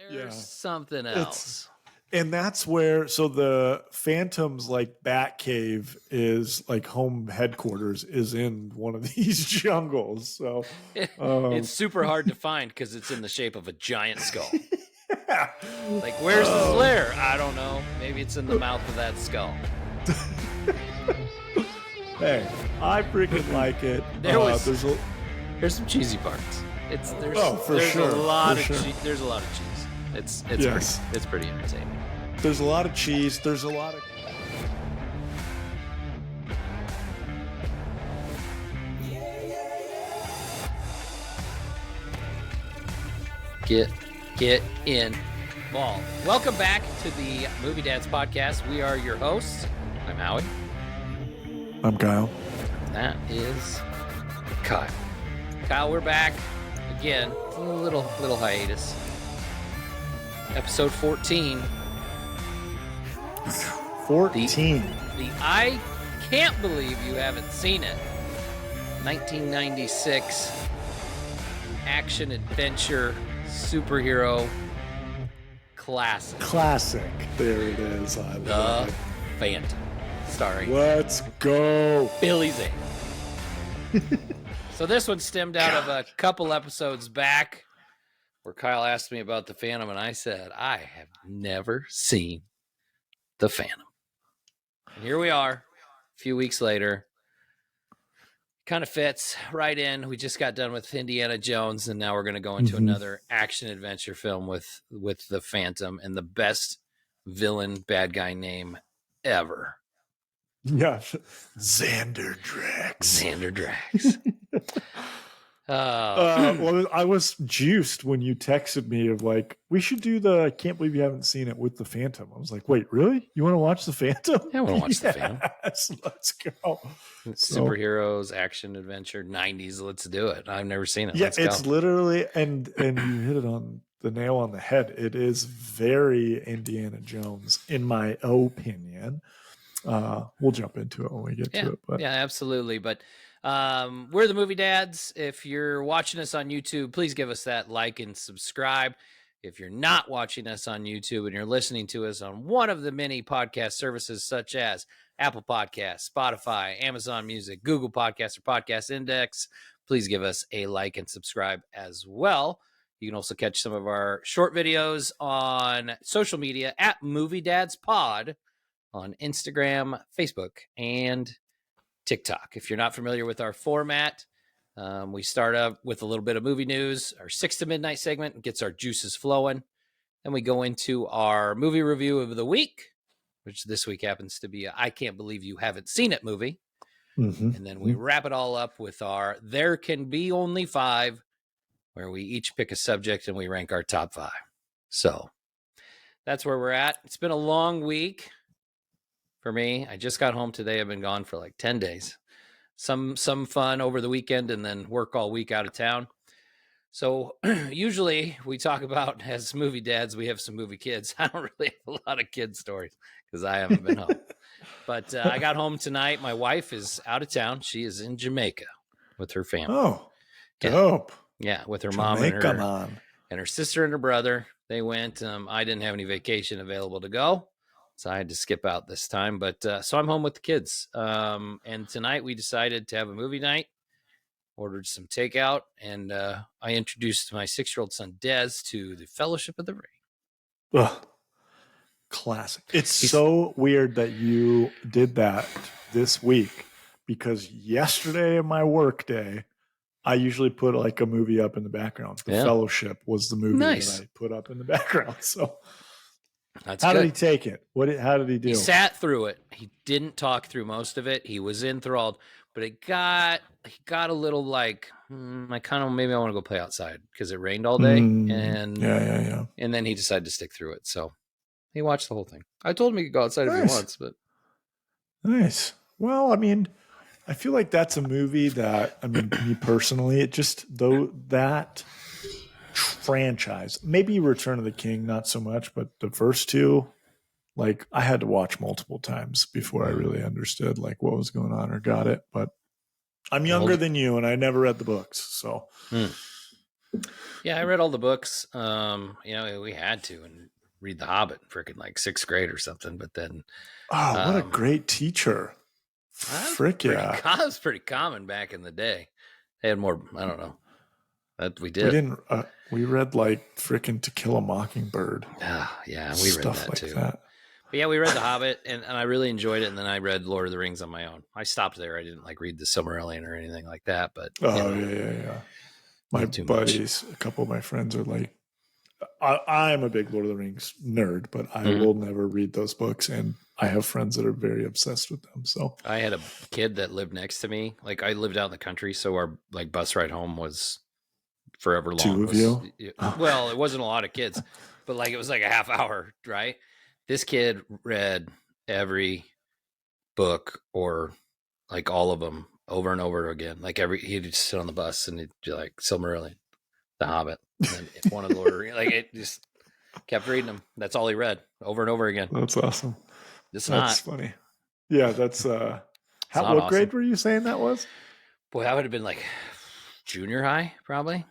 There's something else. And that's where, so the Phantom's like Batcave is like home headquarters is in one of these jungles. So it's super hard to find because it's in the shape of a giant skull. Yeah. Like, where's his lair? I don't know. Maybe it's in the mouth of that skull. Hey, I freaking like it. There's some cheesy parts. There's sure. a lot of cheese. It's pretty entertaining. There's a lot of cheese. There's a lot of. Get in. Ball. Welcome back to the Movie Dads podcast. We are your hosts. I'm Howie. I'm Kyle. That is Kyle. Kyle, we're back again. A little hiatus. Episode 14. 14. The I can't believe you haven't seen it. 1996 action adventure superhero classic. There it is. I love it. Phantom. Starring. Let's go. Billy Zane. So this one stemmed out of a couple episodes back where Kyle asked me about the Phantom, and I said, I have never seen the Phantom. And here we are, a few weeks later. Kind of fits right in. We just got done with Indiana Jones, and now we're going to go into another action-adventure film with the Phantom and the best villain bad guy name ever. Yeah, Xander Drax. Well, I was juiced when you texted me of like, we should do the I can't believe you haven't seen it with the Phantom. I was like, wait, really? You want to watch the Phantom? Yeah, I want to watch the Phantom. Let's go. Superheroes, action, adventure, 90s. Let's do it. I've never seen it. Yeah, it's literally, and you hit it on the nail on the head. It is very Indiana Jones, in my opinion. We'll jump into it when we get to it. But. Yeah, absolutely. But we're the Movie Dads. If you're watching us on YouTube, please give us that like and subscribe. If you're not watching us on YouTube and you're listening to us on one of the many podcast services such as Apple Podcasts, Spotify, Amazon Music, Google Podcasts, or Podcast Index, please give us a like and subscribe as well. You can also catch some of our short videos on social media at Movie Dads Pod on Instagram, Facebook, and TikTok. If you're not familiar with our format, we start up with a little bit of movie news. Our 6 to midnight segment gets our juices flowing. Then we go into our movie review of the week, which this week happens to be a I Can't Believe You Haven't Seen It movie. And then we wrap it all up with our There Can Be Only 5, where we each pick a subject and we rank our top 5. So that's where we're at. It's been a long week for me. I just got home today. I've been gone for like 10 days. Some fun over the weekend and then work all week out of town. So usually we talk about, as movie dads, we have some movie kids. I don't really have a lot of kid stories because I haven't been home. But I got home tonight. My wife is out of town. She is in Jamaica with her family. Oh, dope. Yeah, with her Jamaica, mom and her sister and her brother. They went. I didn't have any vacation available to go, so I had to skip out this time. But so I'm home with the kids. And tonight we decided to have a movie night. Ordered some takeout, and I introduced my 6-year-old son, Des, to the Fellowship of the Ring. Ugh. Classic. It's so weird that you did that this week, because yesterday, my work day, I usually put like a movie up in the background. The Fellowship was the movie that I put up in the background. So how did he take it? How did he do? He sat through it. He didn't talk through most of it. He was enthralled, but he got a little like, maybe I want to go play outside because it rained all day. And and then he decided to stick through it. So he watched the whole thing. I told him he could go outside if he wants, but. Nice. Well, I mean, I feel like that's a movie that, me personally, that franchise, maybe Return of the King, not so much, but the first two, like I had to watch multiple times before I really understood like what was going on or got it. But I'm younger than you and I never read the books. So Yeah, I read all the books. We had to and read The Hobbit in freaking like 6th grade or something. But then Oh, what a um, great teacher. Frick yeah. that was pretty common back in the day. They had more, I don't know, that we We did. didn't, we read like frickin' To Kill a Mockingbird. Yeah, we read Stuff that like too. that. But yeah, we read The Hobbit, and I really enjoyed it. And then I read Lord of the Rings on my own. I stopped there. I didn't like read the Silmarillion or anything like that. But Oh, yeah. a My little too much. buddies, a couple of my friends are like, I'm a big Lord of the Rings nerd, but I Mhm. will never read those books. And I have friends that are very obsessed with them. So I had a kid that lived next to me. Like I lived out in the country, so our like bus ride home was forever long. two It of was you. well, it wasn't a lot of kids, but like it was like a half hour, right? This kid read every book or like all of them over and over again. Like he'd just sit on the bus and he'd be like Silmarillion, The Hobbit, and then one of the Lord of the Rings. Like it just kept reading them. That's all he read over and over again. That's awesome. It's That's not. funny. Yeah, that's It's not what awesome. grade were you saying that was? Boy, that would have been like junior high, probably.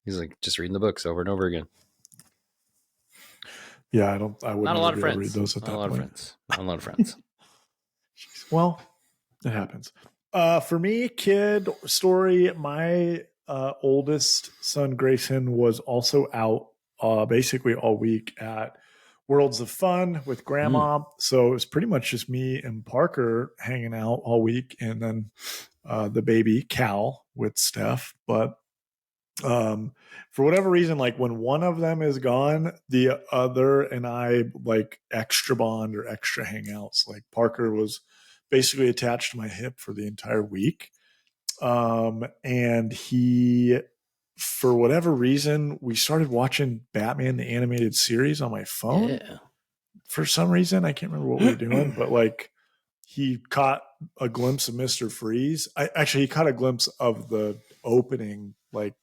He's like just reading the books over and over again. Yeah, I would Not a never lot of be able to read friends. those at Not a that lot of point. friends. Not a lot of friends. Well, it happens. For me, kid story, my oldest son Grayson was also out basically all week at Worlds of Fun with grandma. So it was pretty much just me and Parker hanging out all week, and then the baby Cal with Steph. But for whatever reason, like when one of them is gone, the other and I like extra bond or extra hangouts. Like Parker was basically attached to my hip for the entire week. And he, for whatever reason, we started watching Batman the animated series on my phone. Yeah. For some reason, I can't remember what we were doing, but like he caught a glimpse of Mr. Freeze. He caught a glimpse of the opening, like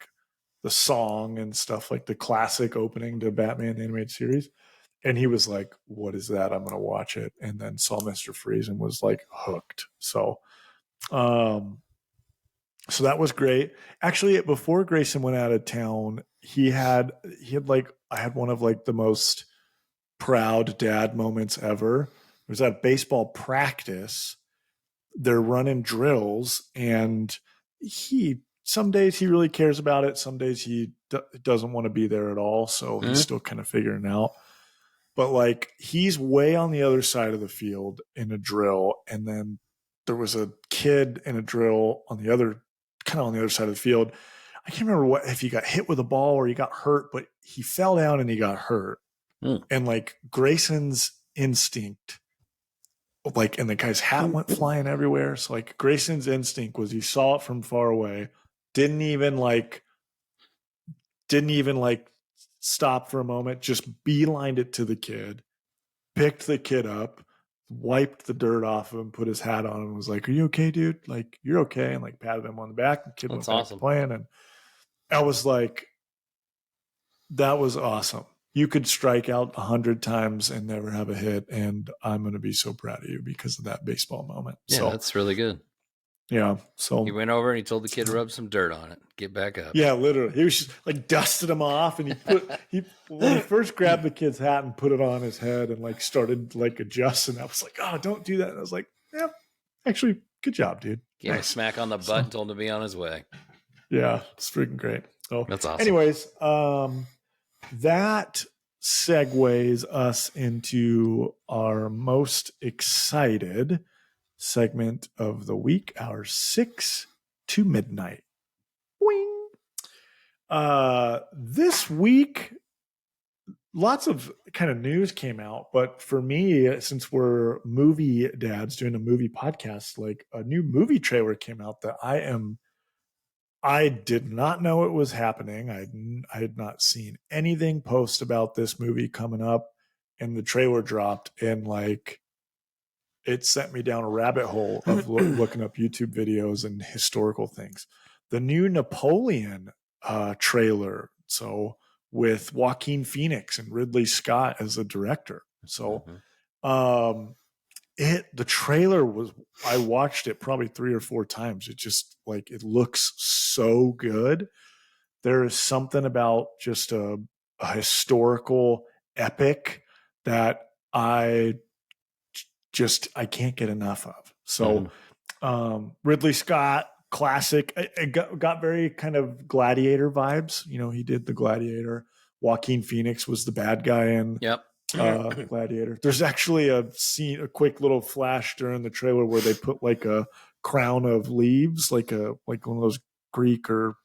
the song and stuff, like the classic opening to Batman the animated series. And he was like, "What is that? I'm going to watch it." And then saw Mr. Freeze and was like hooked. Um, so that was great. Actually, before Grayson went out of town, he had like, I had one of like the most proud dad moments ever. It was at baseball practice. They're running drills, and some days he really cares about it. Some days he doesn't want to be there at all. So he's still kind of figuring it out. But like he's way on the other side of the field in a drill, and then there was a kid in a drill on the other side of the field. I can't remember if he got hit with a ball or he got hurt, but he fell down and he got hurt. And like Grayson's instinct, like, and the guy's hat went flying everywhere. So like Grayson's instinct was he saw it from far away, didn't even like stop for a moment, just beelined it to the kid, picked the kid up, wiped the dirt off of him, put his hat on, and was like, "Are you okay, dude? Like, you're okay." And like patted him on the back. The kid went back to playing. And I was like, that was awesome. You could strike out 100 times and never have a hit, and I'm going to be so proud of you because of that baseball moment. Yeah, so that's really good. Yeah. So he went over and he told the kid to rub some dirt on it, get back up. Yeah, literally. He was just like dusted him off, and when he first grabbed the kid's hat and put it on his head and like started like adjusting, I was like, "Oh, don't do that." And I was like, "Yeah, actually, good job, dude." Gave him a smack on the butt and told him to be on his way. Yeah, it's freaking great. So that's awesome. Anyways, that segues us into our most excited segment of the week, our 6 to midnight. Boing. This week, lots of kind of news came out, but for me, since we're movie dads doing a movie podcast, like a new movie trailer came out that I did not know it was happening. I had not seen anything post about this movie coming up, and the trailer dropped, and like it sent me down a rabbit hole of looking up YouTube videos and historical things. The new Napoleon trailer, so with Joaquin Phoenix and Ridley Scott as the director. So the trailer was, I watched it probably 3 or 4 times. It just like, it looks so good. there is something about just a historical epic that I can't get enough of. So Ridley Scott, classic. It got very kind of Gladiator vibes. He did the Gladiator. Joaquin Phoenix was the bad guy in Gladiator. There's actually a quick little flash during the trailer where they put like a crown of leaves, like one of those Greek or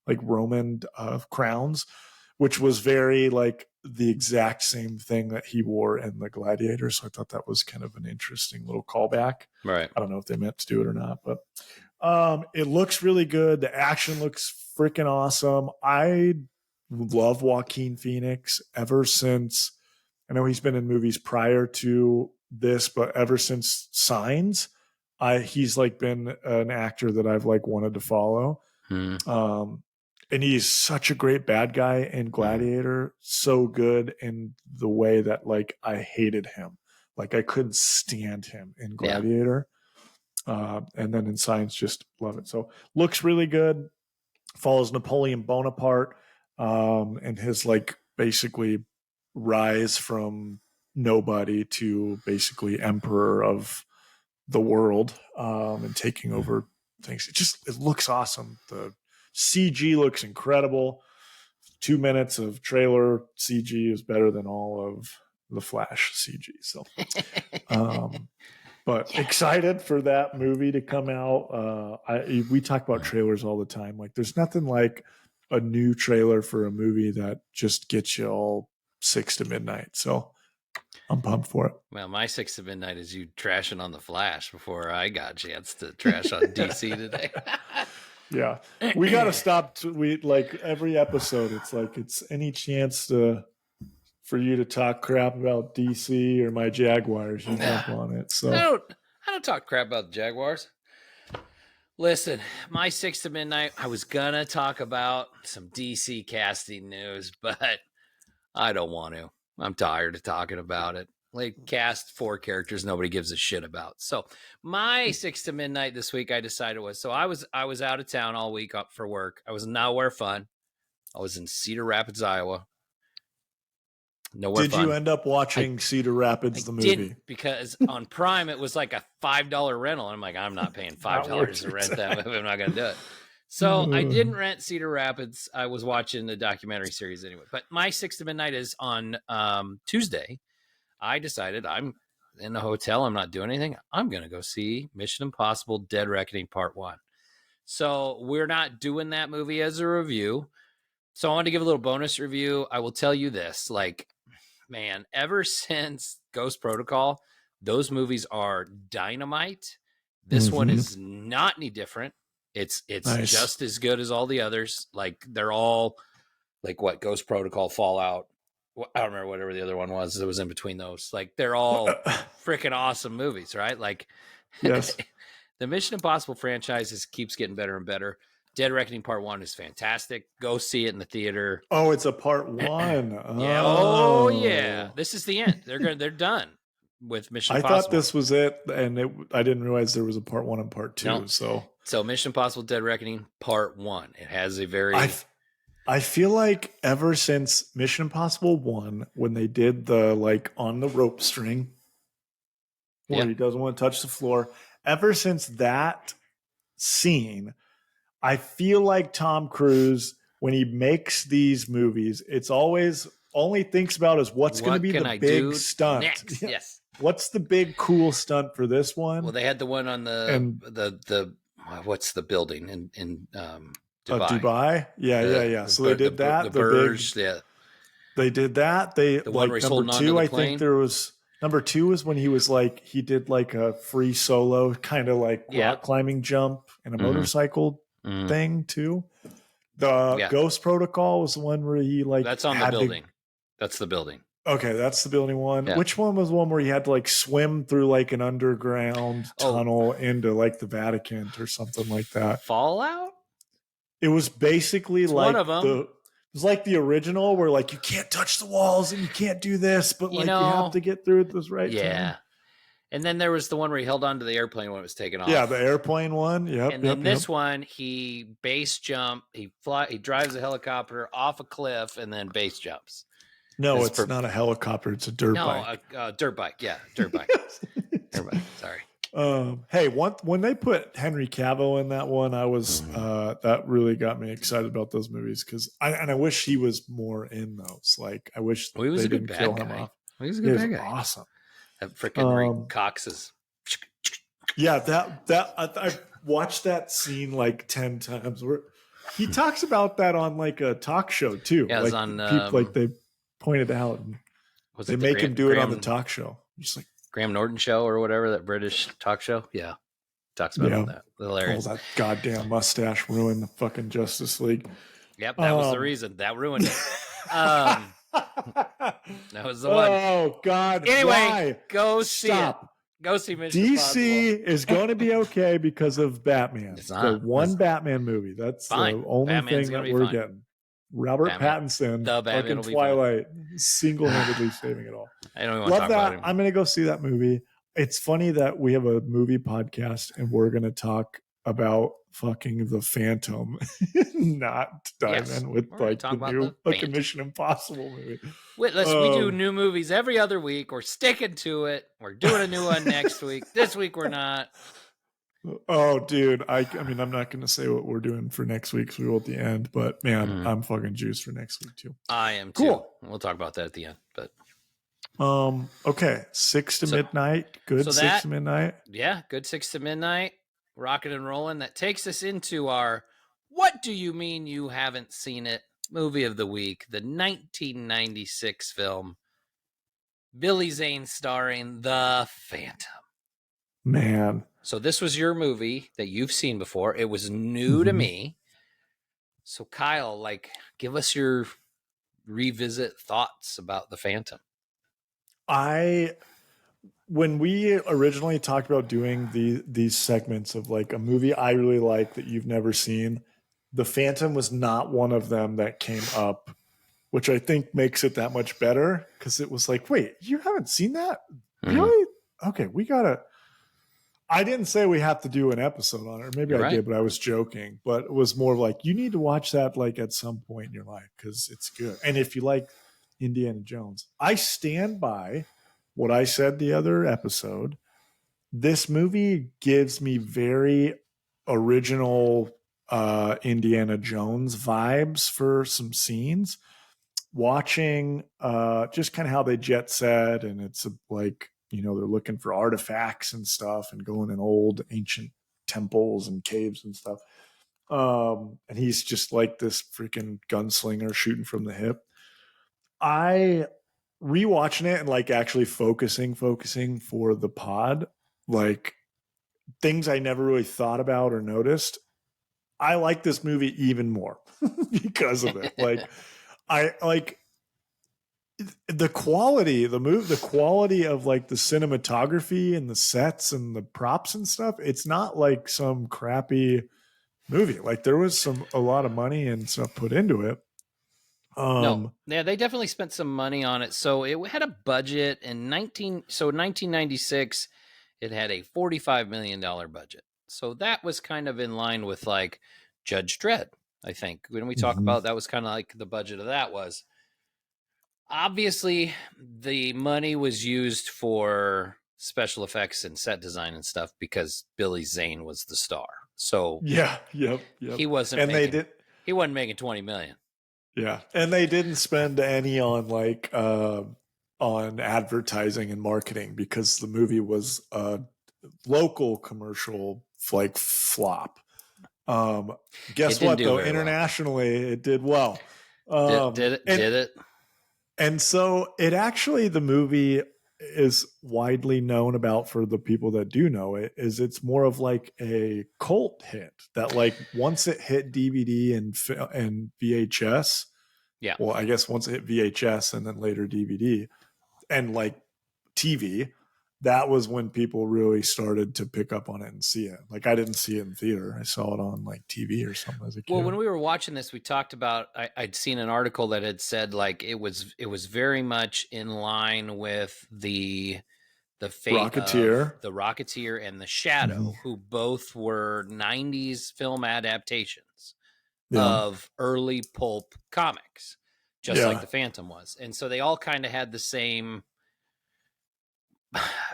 like Roman crowns, which was very like the exact same thing that he wore in the Gladiator. So I thought that was kind of an interesting little callback. Right. I don't know if they meant to do it or not, but it looks really good. The action looks freaking awesome. I love Joaquin Phoenix ever since. I know he's been in movies prior to this, but ever since Signs, he's like been an actor that I've like wanted to follow. And he's such a great bad guy in Gladiator. So good in the way that like I hated him. Like I couldn't stand him in Gladiator. And then in Signs, just love it. So looks really good. Follows Napoleon Bonaparte and his like basically rise from nobody to basically emperor of the world and taking over things. It looks awesome. The CG looks incredible. 2 minutes of trailer CG is better than all of the Flash CG. So, but excited for that movie to come out. We talk about trailers all the time. Like there's nothing like a new trailer for a movie that just gets you all 6 to midnight. So I'm pumped for it. Well, my 6 to midnight is you trashing on the Flash before I got a chance to trash on DC today. Yeah, we got to stop. We like every episode. It's like it's any chance for you to talk crap about DC or my Jaguars. You jump on it. So I don't talk crap about the Jaguars. Listen, my 6 to midnight. I was gonna talk about some DC casting news, but I don't want to. I'm tired of talking about it. Like cast 4 characters nobody gives a shit about. So my 6 to midnight this week, I decided I was out of town all week up for work. I was nowhere fun. I was in Cedar Rapids, Iowa. Nowhere Did fun. you end up watching Cedar Rapids the movie? Didn't, because on Prime it was like a $5 rental. I'm like, I'm not paying $5 to rent that movie. I'm not gonna do it. So I didn't rent Cedar Rapids. I was watching the documentary series anyway. But my 6 to midnight is on Tuesday. I decided I'm in the hotel. I'm not doing anything. I'm going to go see Mission Impossible Dead Reckoning Part 1. So we're not doing that movie as a review. So I want to give a little bonus review. I will tell you this, like, man, ever since Ghost Protocol, those movies are dynamite. This one is not any different. It's nice. Just as good as all the others. Like they're all like what Ghost Protocol, Fallout. I don't remember whatever the other one was that was in between those. Like they're all freaking awesome movies, right? Like yes. The Mission Impossible franchise keeps getting better and better. Dead Reckoning Part 1 is fantastic. Go see it in the theater. Oh, it's a part 1. Yeah. Oh yeah. This is the end. They're done with Mission Impossible. I thought this was it, and I didn't realize there was a part 1 and part 2. No. So Mission Impossible Dead Reckoning Part 1. It has a very I feel like ever since Mission Impossible 1, when they did the like on the rope string where he doesn't want to touch the floor, ever since that scene, I feel like Tom Cruise, when he makes these movies, it's always only thinks about is what's going to be the big stunt. Next? Yes. What's the big cool stunt for this one? Well, they had the one on the what's the building in Dubai. Dubai? Yeah. So they did that. The Burj, They did that. They the one like number 2, I think there was number 2 is when he was like he did like a free solo kind of like rock climbing jump and a motorcycle thing too. The Ghost Protocol was the one where he like that's on the building. That's the building. Okay, that's the building one. Yeah. Which one was one where you had to like swim through like an underground tunnel into like the Vatican or something like that? Fallout? It was basically like one of them. It was like the original where like you can't touch the walls and you can't do this, but like you have to get through it this right time. And then there was the one where he held onto the airplane when it was taken off. Yeah, the airplane one. Yep. And then this one, he base jump. He drives a helicopter off a cliff and then base jumps. No, it's not a helicopter. It's a dirt bike. No, a dirt bike. Yeah, dirt bike. Dirt bike. Sorry. Hey, when they put Henry Cavill in that one, I was that really got me excited about those movies because I wish he was more in those. Like I wish he was they a good didn't kill bad him guy. off. He was a good bad guy. Awesome. That freaking Cox is. Yeah, I've watched that scene like 10 times. Where he talks about that on like a talk show too. Yeah, like on people, like they pointed out. They make him do it on the talk show. Just like Graham Norton show or whatever, that British talk show. Yeah, talks about all that. Hilarious. Oh, that goddamn mustache ruined the fucking Justice League. Yep, that was the reason. That ruined it. That was the one. Oh God! Anyway, why? go see it. Go see Mission DC Impossible. is going to be okay because of Batman. It's not. The one Batman movie. That's fine. the only Batman's thing that we're getting. Robert Pattinson, the Batman fucking Twilight, single-handedly saving it all. I don't even want to talk about him. I'm going to go see that movie. It's funny that we have a movie podcast and we're going to talk about fucking the Phantom, not dive in with like the new fucking Mission Impossible movie. We do new movies every other week. We're sticking to it. We're doing a new one next week. This week we're not. Oh, dude. I mean, I'm not going to say what we're doing for next week because we will at the end, but man, I'm fucking juiced for next week too. I am too. Cool. We'll talk about that at the end, but. Okay. 6 to midnight. Good 6 to midnight. Yeah. Good 6 to midnight. Rocking and rolling. That takes us into our What Do You Mean You Haven't Seen It movie of the week, the 1996 film, Billy Zane starring The Phantom. Man. So this was your movie that you've seen before. It was new to me. So Kyle, like, give us your revisit thoughts about The Phantom. When we originally talked about doing these segments of like a movie I really like that you've never seen, The Phantom was not one of them that came up, which I think makes it that much better because it was like, wait, you haven't seen that? Really? Okay, we gotta. I didn't say we have to do an episode on it, or maybe I did, but I was joking. But it was more like you need to watch that like at some point in your life because it's good. And if you like Indiana Jones, I stand by what I said the other episode. This movie gives me very original Indiana Jones vibes for some scenes. Watching just kind of how they jet set, and it's like, you know, they're looking for artifacts and stuff and going in old ancient temples and caves and stuff. And he's just like this freaking gunslinger shooting from the hip. I rewatching it and like actually focusing for the pod, like things I never really thought about or noticed. I like this movie even more because of it. Like I like the quality of the quality of like the cinematography and the sets and the props and stuff. It's not like some crappy movie. Like there was a lot of money and stuff put into it. No, yeah, they definitely spent some money on it. So it had a budget in 1996, it had a $45 million budget. So that was kind of in line with like Judge Dredd, I think. When we talk about that was kind of like the budget of that was. Obviously, the money was used for special effects and set design and stuff because Billy Zane was the star. So he wasn't he wasn't making 20 million. Yeah. And they didn't spend any on like on advertising and marketing because the movie was a local commercial like flop. Guess what though? Internationally it did well. Did it? And so it actually, the movie is widely known about for the people that do know it, is it's more of like a cult hit that like once it hit DVD and VHS, well, I guess once it hit VHS and then later DVD and like TV, that was when people really started to pick up on it and see it. Like I didn't see it in theater. I saw it on like TV or something as a kid. Well, when we were watching this, we talked about, I'd seen an article that had said like it was very much in line with the the fate of the Rocketeer and the Shadow, who both were 90s film adaptations of early pulp comics, just like the Phantom was. And so they all kind of had the same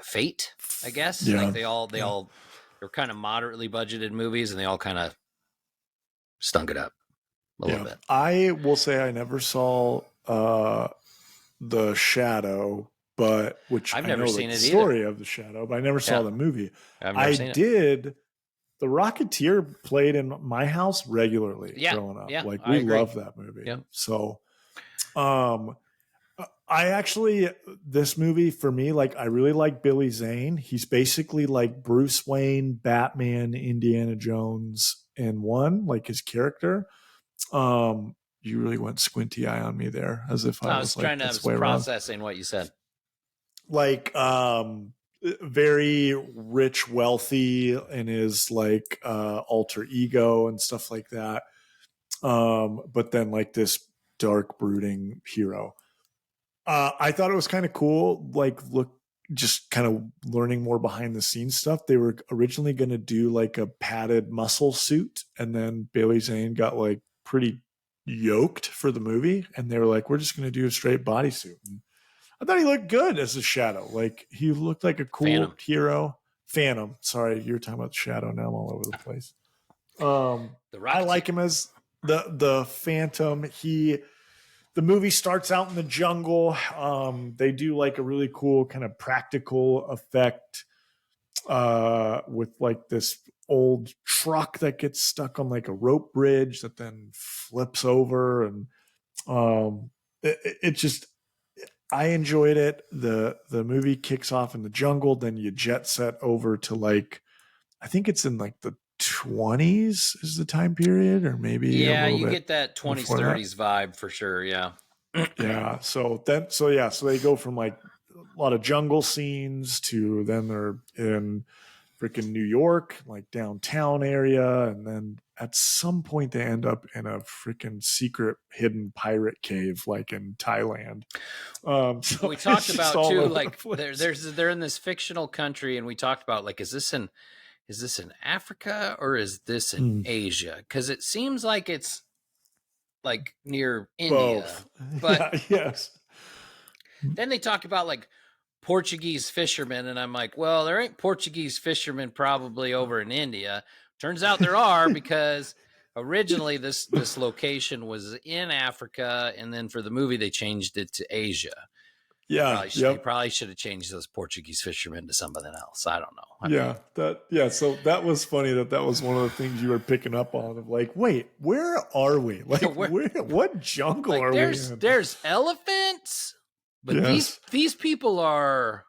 fate, I guess. Like they were kind of moderately budgeted movies, and they all kind of stunk it up a little bit. I will say I never saw The Shadow, but which I've never seen the it story either. of The Shadow, but I never saw the movie. I've never seen it. did. The Rocketeer played in my house regularly growing up. Yeah, like we love that movie. Yep. So, I actually, this movie for me, like I really like Billy Zane. He's basically like Bruce Wayne, Batman, Indiana Jones in one, like his character. You really went squinty eye on me there, as if I was trying to, I was processing what you said. Like, very rich, wealthy in his like alter ego and stuff like that. But then like this dark, brooding hero. I thought it was kind of cool. Like, just kind of learning more behind the scenes stuff. They were originally going to do like a padded muscle suit, and then Billy Zane got like pretty yoked for the movie, and they were like, "We're just going to do a straight bodysuit." And I thought he looked good as a Shadow. Like he looked like a cool hero. Phantom. Sorry, you're talking about Shadow. Now I'm all over the place. I like him as the Phantom. The movie starts out in the jungle. They do like a really cool kind of practical effect with like this old truck that gets stuck on like a rope bridge that then flips over, and it just, I enjoyed it. The movie kicks off in the jungle, then you jet set over to like, I think it's in like the 20s is the time period, or maybe you get that 20s 30s vibe for sure. So they go from like a lot of jungle scenes to then they're in freaking New York, like downtown area, and then at some point they end up in a freaking secret hidden pirate cave like in Thailand. So we talked about too, like they're in this fictional country, and we talked about like, is this in Africa or is this in Asia? Because it seems like it's like near India. Both. But yes. Then they talk about like Portuguese fishermen, and I'm like, well, there ain't Portuguese fishermen probably over in India. Turns out there are, because originally this location was in Africa, and then for the movie they changed it to Asia. They probably should have changed those Portuguese fishermen to something else. I don't know. So that was funny that was one of the things you were picking up on, of like, wait, where are we? Like, what jungle are we in? There's elephants, but these people are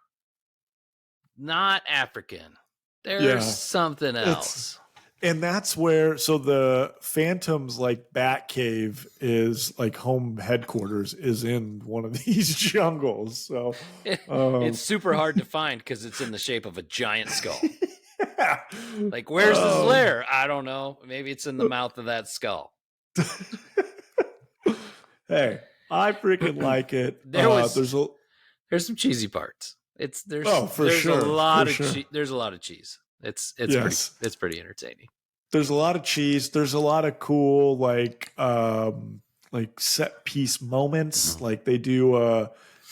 not African. There's something else. And that's where, so the Phantom's like Bat Cave is like home headquarters is in one of these jungles. So it's super hard to find because it's in the shape of a giant skull. Like, where's his lair? I don't know. Maybe it's in the mouth of that skull. Hey, I freaking like it. There's some cheesy parts. There's a lot of cheese. It's pretty entertaining. There's a lot of cheese. There's a lot of cool like set piece moments. Like they do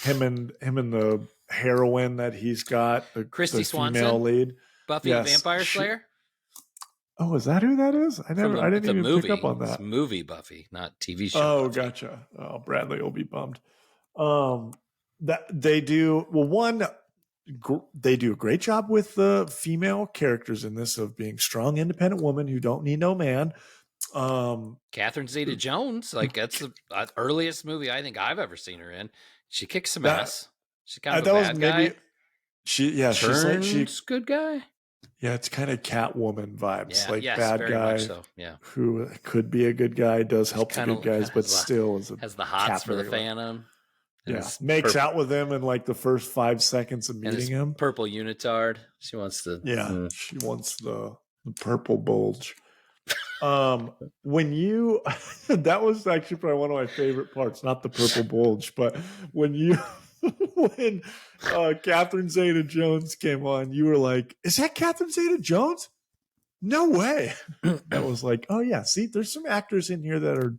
him and the heroine that he's got, the Christy Swanson, female lead, Buffy the Vampire Slayer. Oh, is that who that is? I didn't even pick up on that. It's movie Buffy, not TV show. Oh, Buffy. Gotcha. Oh, Bradley will be bummed. That they do they do a great job with the female characters in this, of being strong, independent women who don't need no man. Catherine Zeta-Jones, like that's the earliest movie I think I've ever seen her in. She kicks some ass. She's kind of a bad guy. She's good guy. Yeah, it's kind of Catwoman vibes, bad guy. So, who could be a good guy, does help the good guys, but still has the hots for the Phantom. Makes out with him in like the first 5 seconds of meeting him. Purple unitard. She wants the she wants the purple bulge. When you that was actually probably one of my favorite parts, not the purple bulge, but when you when Catherine Zeta-Jones came on, you were like, "Is that Catherine Zeta-Jones? No way." That was like, oh yeah, see, there's some actors in here that are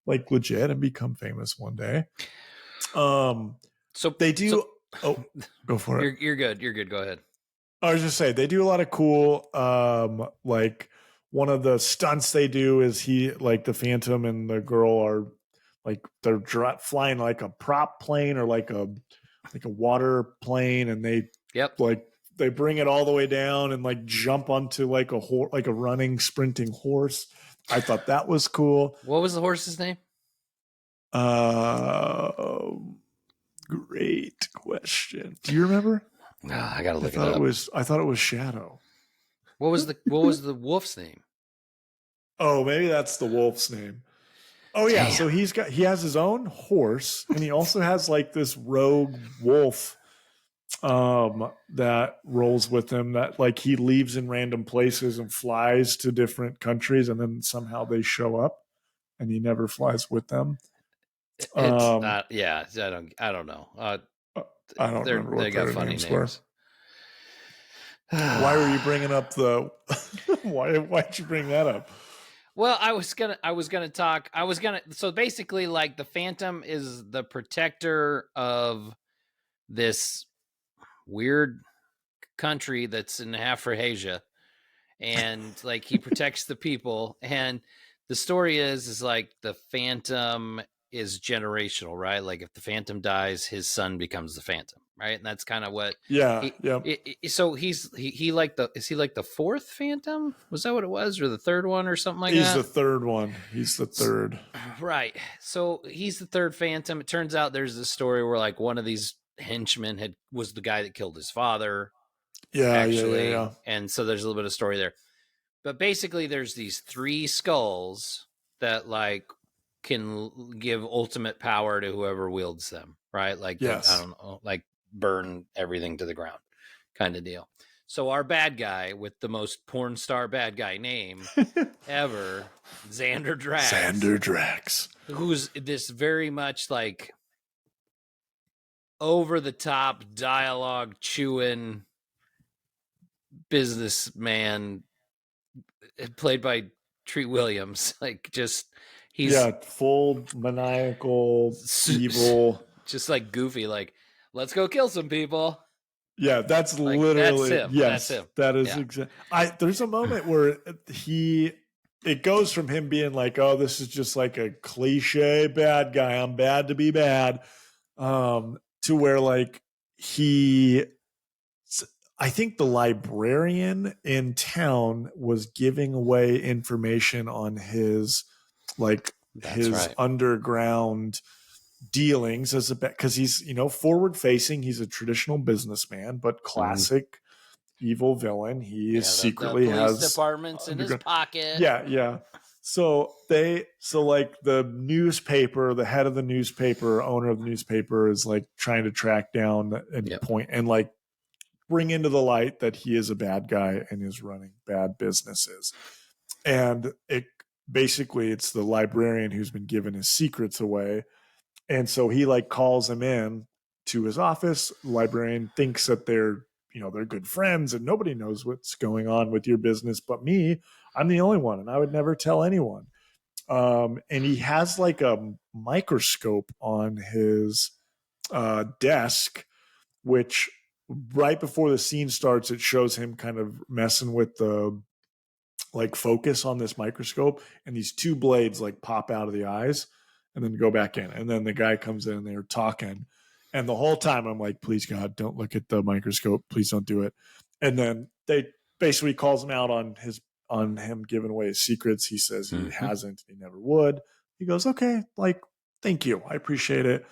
like legit and become famous one day. So they do. Go for it. You're good. You're good. Go ahead. I was just saying they do a lot of cool. Like one of the stunts they do is the Phantom and the girl are like they're flying like a prop plane or like a water plane, and they they bring it all the way down and like jump onto like a running sprinting horse. I thought that was cool. What was the horse's name? Great question. Do you remember? No, I gotta look it up. I thought it was Shadow. What was the wolf's name? Oh, maybe that's the wolf's name. Oh yeah, damn. So he has his own horse, and he also has like this rogue wolf that rolls with him, that like he leaves in random places and flies to different countries, and then somehow they show up and he never flies with them. It's not. Yeah, I don't know. I don't remember what they got funny names. Why were you bringing up the? Why'd you bring that up? Well, so basically like the Phantom is the protector of this weird country that's in Afro-Asia, and like he protects the people, and the story is like the Phantom is generational, right? Like if the Phantom dies, his son becomes the Phantom, right? And that's kind of what. So he like is he like the fourth Phantom? Was that what it was, or the third one, or something like that? He's the third one. He's the third. Right. So he's the third Phantom. It turns out there's this story where like one of these henchmen was the guy that killed his father. Yeah, actually. Yeah. And so there's a little bit of story there. But basically there's these 3 skulls that like can give ultimate power to whoever wields them, right? Like, yes. I don't know, like burn everything to the ground kind of deal. So our bad guy with the most porn star bad guy name ever, Xander Drax, who's this very much like over the top dialogue chewing businessman, played by Treat Williams. Like just he's full maniacal evil, just like goofy, like let's go kill some people. Yeah, that's like, literally that's him. Yes, that's him. That is exactly. There's a moment where it goes from him being like, oh, this is just like a cliche bad guy, I'm bad to be bad, to where like I think the librarian in town was giving away information on his underground dealings as because he's forward facing. He's a traditional businessman, but classic evil villain. He secretly the has departments in his pocket. Yeah. So like the newspaper, the head of the newspaper, owner of the newspaper is like trying to track down and point and like bring into the light that he is a bad guy and is running bad businesses. And it's the librarian who's been giving his secrets away. And so he like calls him in to his office. The librarian thinks that they're good friends and nobody knows what's going on with your business but me. I'm the only one and I would never tell anyone. And he has like a microscope on his desk, which right before the scene starts, it shows him kind of messing with the like focus on this microscope, and these 2 blades like pop out of the eyes and then go back in. And then the guy comes in and they're talking. And the whole time I'm like, please God, don't look at the microscope. Please don't do it. And then they basically calls him out on him giving away his secrets. He says he hasn't, he never would. He goes, okay, like, thank you. I appreciate it.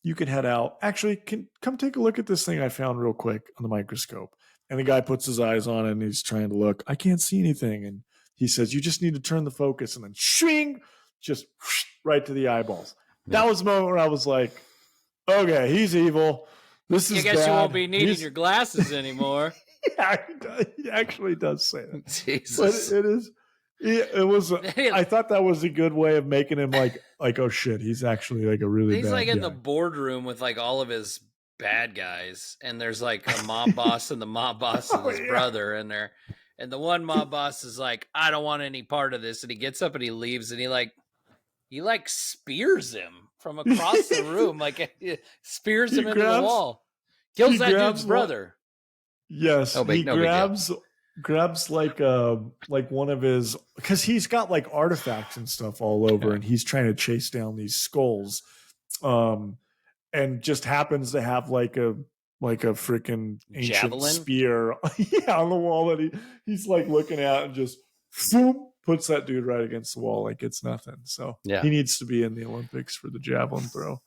You can head out. Actually, come take a look at this thing I found real quick on the microscope. And the guy puts his eyes on it and he's trying to look. I can't see anything. And he says, you just need to turn the focus, and then shing, just right to the eyeballs. Yeah. That was the moment where I was like, okay, he's evil. This is I guess bad. You won't be needing your glasses anymore. Yeah, he actually does say that. Jesus. But it was. I thought that was a good way of making him like, oh shit, he's actually like a really. He's bad like guy. in the boardroom with like all of his bad guys, and there's like a mob boss and the mob boss and his brother, and the one mob boss is like, I don't want any part of this, and he gets up and he leaves, and he spears him from across the room, like spears him into the wall, kills that dude's brother. Yes, he grabs like one of his, because he's got like artifacts and stuff all over, and he's trying to chase down these skulls, and just happens to have like a freaking ancient javelin spear on the wall that he's like looking at, and just boom, puts that dude right against the wall like it's nothing. So he needs to be in the Olympics for the javelin throw.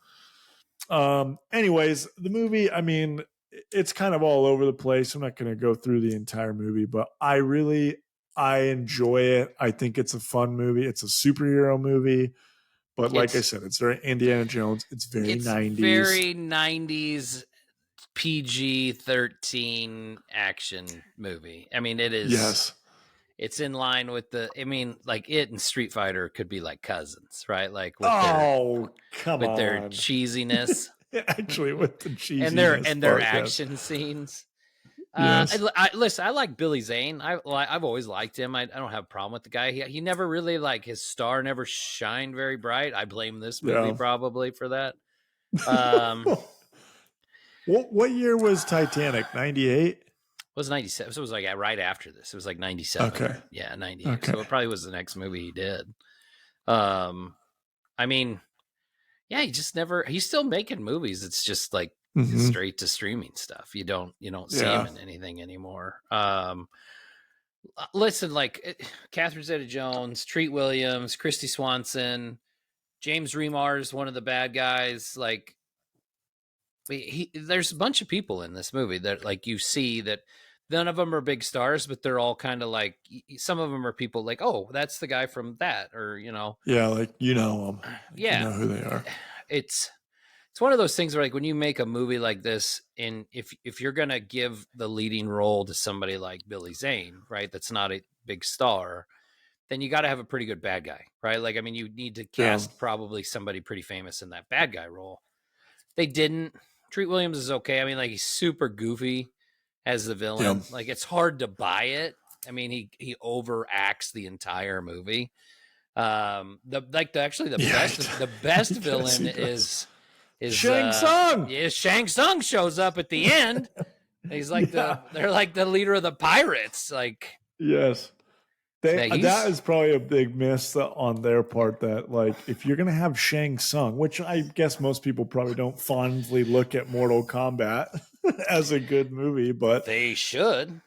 Anyways, the movie, I mean, it's kind of all over the place. I'm not going to go through the entire movie, but I enjoy it. I think it's a fun movie. It's a superhero movie, but like I said, it's very Indiana Jones. It's very 90s. Very 90s PG-13 action movie. I mean, it is. Yes. It's in line with like it and Street Fighter could be like cousins, right? Like with their cheesiness. Actually, with the cheesiness and their action scenes. Yes. Listen, I like Billy Zane. I've always liked him. I don't have a problem with the guy. He never really, like, his star never shined very bright. I blame this movie probably for that. What year was Titanic? 98? It was 97. So it was like right after this. It was like 97. Okay. Yeah, 98. Okay. So it probably was the next movie he did. I mean, yeah, he's still making movies. It's just like straight to streaming stuff. You don't see him in anything anymore. Listen, like Catherine Zeta-Jones, Treat Williams, Christy Swanson, James Remar's one of the bad guys. Like, there's a bunch of people in this movie that, like, you see that none of them are big stars, but they're all kind of like, some of them are people like, oh, that's the guy from that, or yeah, like them, you know who they are. It's one of those things where, like, when you make a movie like this, and if you're gonna give the leading role to somebody like Billy Zane, right, that's not a big star, then you got to have a pretty good bad guy, right? Like, I mean, you need to cast probably somebody pretty famous in that bad guy role. They didn't. Treat Williams is okay. I mean, like, he's super goofy as the villain. Yeah. Like, it's hard to buy it. I mean, he overacts the entire movie. The best villain is Shang Tsung. Shang Tsung shows up at the end. He's like they're like the leader of the pirates. Like, yes. That is probably a big miss on their part, that, like, if you're going to have Shang Tsung, which I guess most people probably don't fondly look at Mortal Kombat as a good movie, but they should.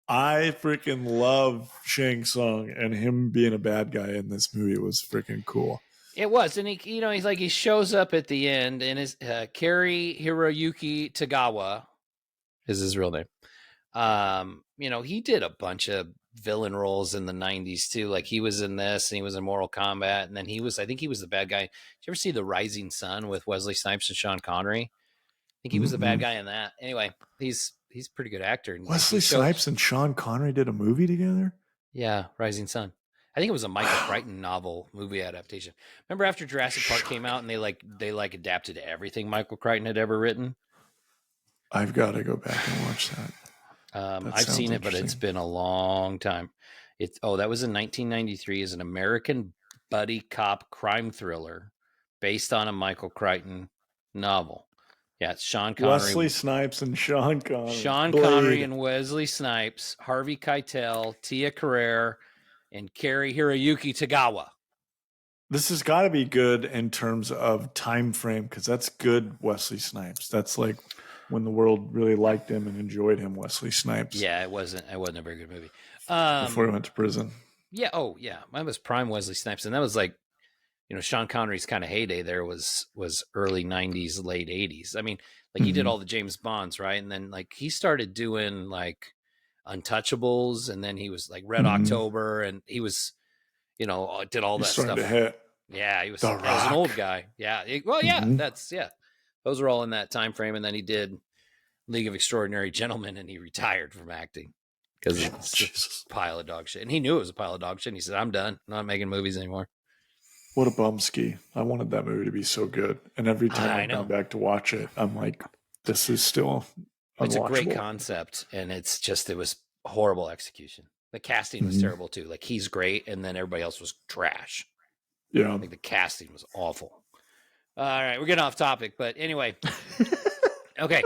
I freaking love Shang Tsung, and him being a bad guy in this movie was freaking cool. It was. And he shows up at the end, and his Kari Hiroyuki Tagawa is his real name. He did a bunch of villain roles in the 90s too. Like, he was in this, and he was in Mortal Kombat, and then I think he was the bad guy. Did you ever see The Rising Sun with Wesley Snipes and Sean Connery? I think he was the bad guy in that. Anyway, he's a pretty good actor. Wesley Snipes and Sean Connery did a movie together? Yeah, Rising Sun. I think it was a Michael Crichton novel movie adaptation. Remember after Jurassic Park came out, and they adapted everything Michael Crichton had ever written? I've got to go back and watch that. I've seen it, but it's been a long time. That was in 1993, as an American buddy cop crime thriller based on a Michael Crichton novel. Yeah, it's Sean Connery. Wesley Snipes and Sean Connery. Sean Connery and Wesley Snipes, Harvey Keitel, Tia Carrere, and Kari Hiroyuki Tagawa. This has got to be good in terms of time frame, because that's good Wesley Snipes. That's like when the world really liked him and enjoyed him, Wesley Snipes. Yeah, it wasn't a very good movie. Before he went to prison. Yeah, mine was prime Wesley Snipes, and that was like, Sean Connery's kind of heyday there was early 90s, late 80s. I mean, like, he did all the James Bonds, right? And then, like, he started doing, like, Untouchables, and then he was like Red October, and he was, did all that stuff. To hit. Yeah, he was an old guy. Yeah. Those are all in that time frame. And then he did League of Extraordinary Gentlemen, and he retired from acting because it's just a pile of dog shit. And he knew it was a pile of dog shit. And he said, I'm done. I'm not making movies anymore. What a bum ski. I wanted that movie to be so good. And every time I come back to watch it, I'm like, this is still unwatchable. It's a great concept, and it was horrible execution. The casting was terrible too. Like, he's great, and then everybody else was trash. Yeah. Like, the casting was awful. All right, we're getting off topic, but anyway. Okay,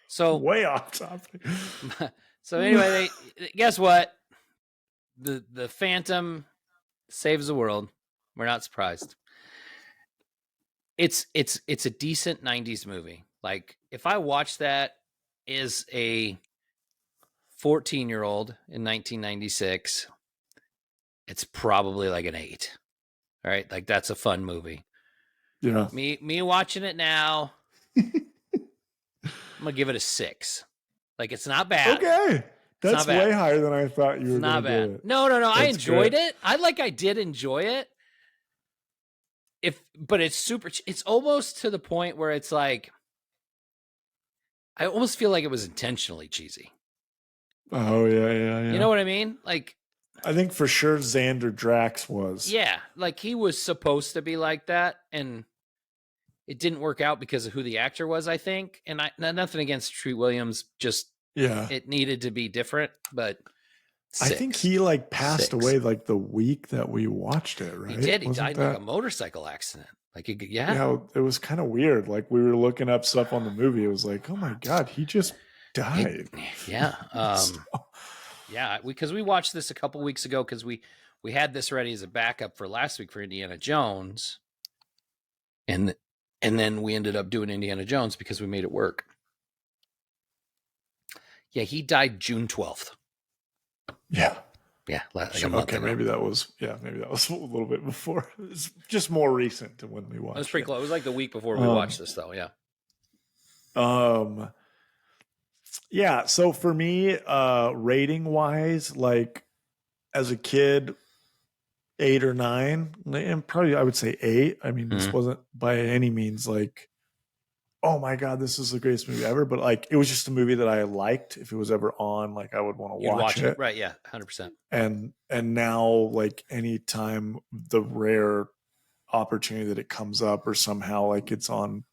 so way off topic. So anyway, guess what? The Phantom saves the world. We're not surprised. It's a decent 90s movie. Like, if I watch that as a 14-year-old in 1996, it's probably like an 8. All right, like, that's a fun movie. Yeah. Me watching it now, I'm gonna give it a 6. Like, it's not bad. Okay. That's way higher than I thought you were going to do it. No. I enjoyed it. I did enjoy it. But it's almost to the point where it's like, I almost feel like it was intentionally cheesy. Oh, yeah. You know what I mean? Like, I think for sure Xander Drax was. Yeah, like, he was supposed to be like that, and it didn't work out because of who the actor was, I think. And nothing against Treat Williams, just it needed to be different, but 6. I think he like passed away like the week that we watched it, right? He did. He died in like a motorcycle accident. Like, yeah, it was kind of weird. Like, we were looking up stuff on the movie. It was like, oh my God, he just died. Yeah. Yeah, because we watched this a couple weeks ago because we had this ready as a backup for last week for Indiana Jones. And then we ended up doing Indiana Jones because we made it work. Yeah, he died June 12th. Yeah. Yeah. Like a month ago. Maybe that was a little bit before. It's just more recent to when we watched it. It was pretty close. It was like the week before we watched this, though. Yeah. Yeah. So for me, rating wise, like, as a kid, 8 or 9, and probably I would say 8. I mean, this wasn't by any means like, oh my God, this is the greatest movie ever. But like, it was just a movie that I liked. If it was ever on, like, I would want to watch it. Right. Yeah. 100%. And now, like, anytime the rare opportunity that it comes up, or somehow like it's on,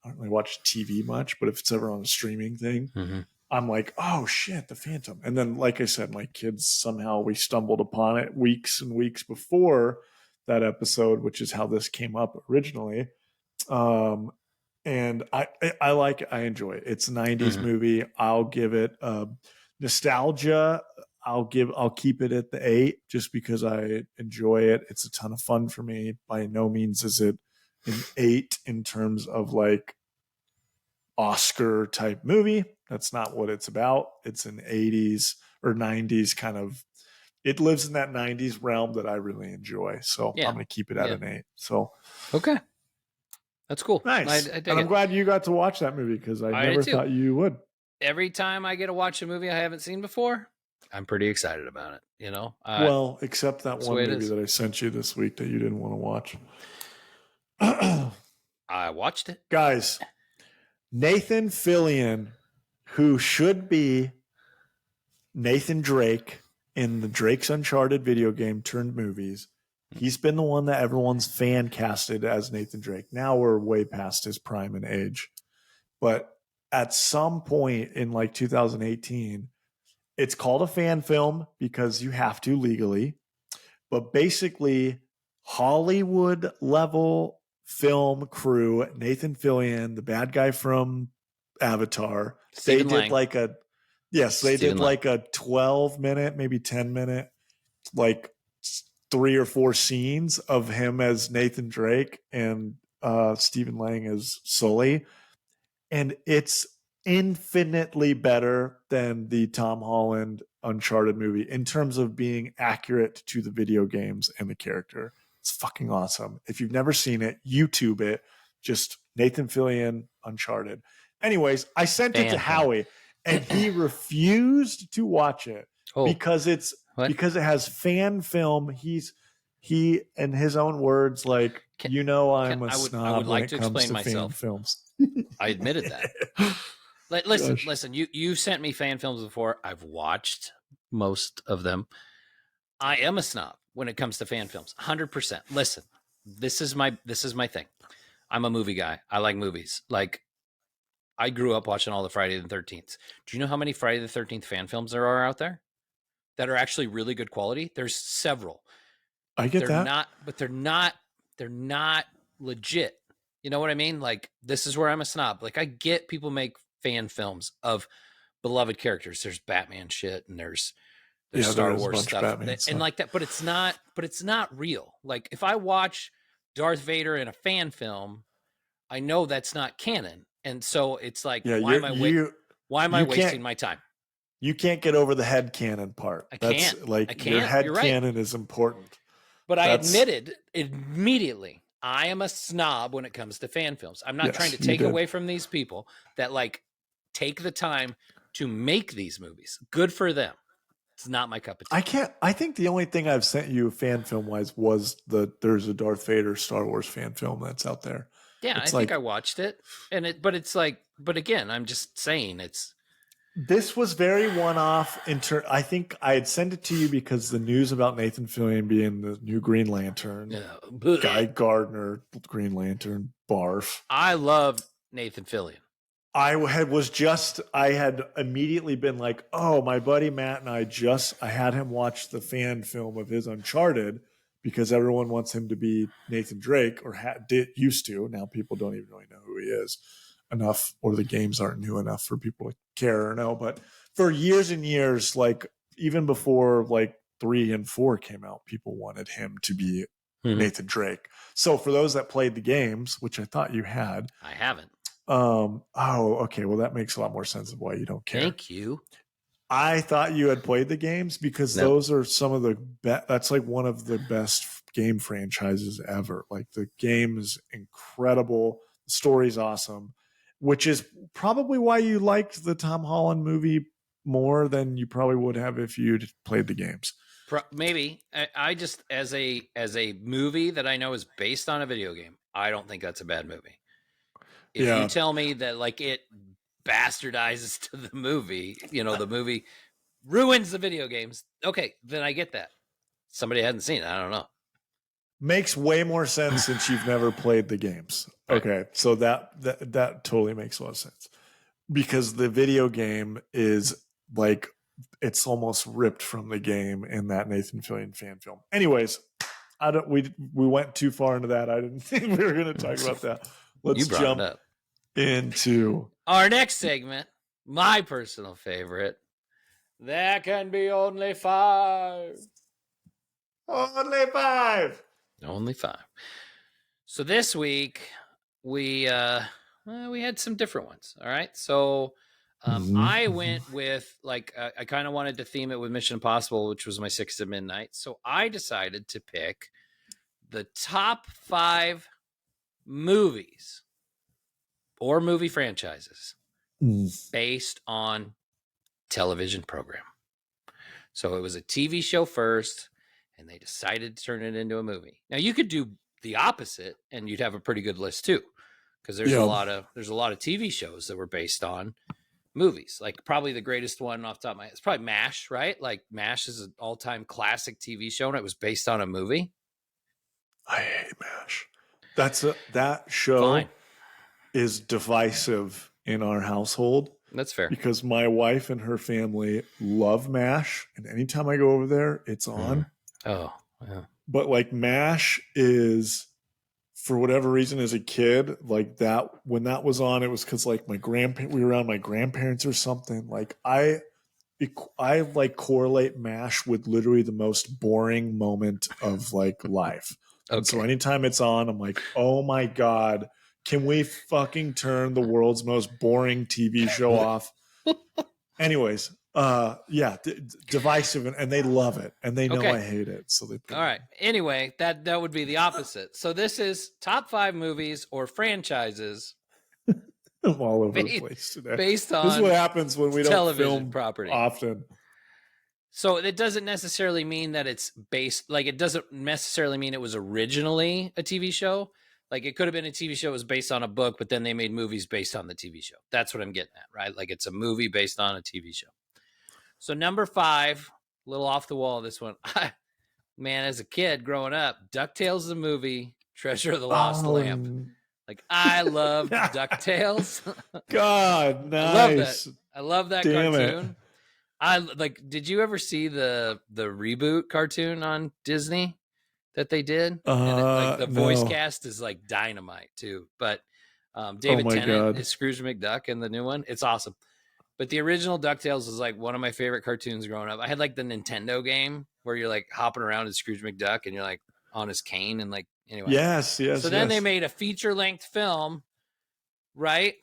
I don't really watch TV much, but if it's ever on a streaming thing, I'm like, oh shit, the Phantom. And then, like I said, my kids, somehow we stumbled upon it weeks and weeks before that episode, which is how this came up originally. And I like it. I enjoy it. It's a 90s movie. I'll give it nostalgia. I'll keep it at the 8 just because I enjoy it. It's a ton of fun for me. By no means is it an 8 in terms of like Oscar type movie. That's not what it's about. It's an 80s or 90s kind of, it lives in that 90s realm that I really enjoy. So I'm going to keep it at an 8. So, okay. That's cool. Nice. And I'm glad you got to watch that movie because I never thought you would. Every time I get to watch a movie I haven't seen before, I'm pretty excited about it. You know? Well, except that one movie that I sent you this week that you didn't want to watch. I watched it. Guys, Nathan Fillion, who should be Nathan Drake in the Drake's Uncharted video game turned movies, he's been the one that everyone's fan casted as Nathan Drake. Now we're way past his prime and age. But at some point in like 2018, it's called a fan film because you have to legally. But basically, Hollywood level film crew, Nathan Fillion, the bad guy from Avatar, Stephen they did Lang. like a 12-minute, maybe 10-minute, like 3 or 4 scenes of him as Nathan Drake and Stephen Lang as Sully. And it's infinitely better than the Tom Holland Uncharted movie in terms of being accurate to the video games and the character. It's fucking awesome. If you've never seen it, YouTube it. Just Nathan Fillion, Uncharted. Anyways, I sent it to Howie, and he refused to watch it because it has fan film. He, in his own words, like, I'm a snob. I would like to comes explain to myself. Fan films. I admitted that. Listen. You sent me fan films before. I've watched most of them. I am a snob when it comes to fan films. 100%. Listen, this is my thing. I'm a movie guy. I like movies. Like, I grew up watching all the Friday the 13th. Do you know how many Friday the 13th fan films there are out there that are actually really good quality? There's several. I get that. They're not legit. You know what I mean? Like, this is where I'm a snob. Like, I get people make fan films of beloved characters. There's Batman shit and there's Star Wars stuff and like that, but it's not real. Like, if I watch Darth Vader in a fan film, I know that's not canon. And so it's like, why am I wasting my time? You can't get over the head canon part. I can't. Your head canon is important. But I admitted immediately, I am a snob when it comes to fan films. I'm not trying to take away from these people that like take the time to make these movies. Good for them. It's not my cup of tea. I think the only thing I've sent you fan film wise was there's a Darth Vader Star Wars fan film that's out there. Yeah, I think I watched it, but again, I'm just saying this was very one-off. I think I had sent it to you because the news about Nathan Fillion being the new Green Lantern, Guy Gardner Green Lantern, barf. I love Nathan Fillion. I had immediately been like, oh, my buddy Matt and I had him watch the fan film of his Uncharted because everyone wants him to be Nathan Drake used to. Now people don't even really know who he is enough, or the games aren't new enough for people to care or know. But for years and years, like even before like 3 and 4 came out, people wanted him to be Nathan Drake. So for those that played the games, which I thought you had, I haven't. Okay. Well, that makes a lot more sense of why you don't care. Thank you. I thought you had played the games because those are some of the that's like one of the best game franchises ever. Like, the game is incredible. The story's awesome, which is probably why you liked the Tom Holland movie more than you probably would have if you'd played the games. Maybe. I just, as a movie that I know is based on a video game, I don't think that's a bad movie. If you tell me that like it bastardizes to the movie, the movie ruins the video games, okay, then I get that. Somebody hadn't seen it. I don't know. Makes way more sense since you've never played the games. Right. Okay, so that totally makes a lot of sense, because the video game is like, it's almost ripped from the game in that Nathan Fillion fan film. Anyways, we went too far into that. I didn't think we were going to talk about that. Let's jump into our next segment, my personal favorite. There can be only 5. Only 5. Only 5. So this week we had some different ones. All right. So I went with I kind of wanted to theme it with Mission Impossible, which was my 6 at midnight. So I decided to pick the top 5 movies or movie franchises based on television program. So it was a TV show first, and they decided to turn it into a movie. Now you could do the opposite, and you'd have a pretty good list too, because there's a lot of TV shows that were based on movies. Like, probably the greatest one off the top of my head is probably MASH, right? Like, MASH is an all-time classic TV show, and it was based on a movie. I hate MASH. That show is divisive in our household. That's fair. Because my wife and her family love MASH, and anytime I go over there, it's on. Oh, yeah. But like, MASH is, for whatever reason, as a kid, like that, when that was on, it was because like we were around my grandparents or something. Like, I like correlate MASH with literally the most boring moment of like life. Okay. And so anytime it's on, I'm like, oh my God, can we fucking turn the world's most boring TV show off? Anyways, divisive, and they love it, and they know I hate it. So they all right. Anyway, that would be the opposite. So this is top 5 movies or franchises. I'm all over the place today. Based on this is what happens when we don't film property often. So it doesn't necessarily mean that it's based, like, it doesn't necessarily mean it was originally a TV show. Like, it could have been a TV show that was based on a book, but then they made movies based on the TV show. That's what I'm getting at, right? Like, it's a movie based on a TV show. So number 5, a little off the wall, this one. Man, as a kid growing up, DuckTales the movie, Treasure of the Lost Lamp. Like, I loved DuckTales. God, nice. I love that. I love that Damn cartoon. it. Did you ever see the reboot cartoon on Disney that they did? And the voice No. cast is like dynamite too. But Oh David my Tennant God. is Scrooge McDuck in the new one. It's awesome. But the original DuckTales is like one of my favorite cartoons growing up. I had like the Nintendo game where you're like hopping around as Scrooge McDuck and you're like on his cane and like anyway. Yes. So then they made a feature-length film, right?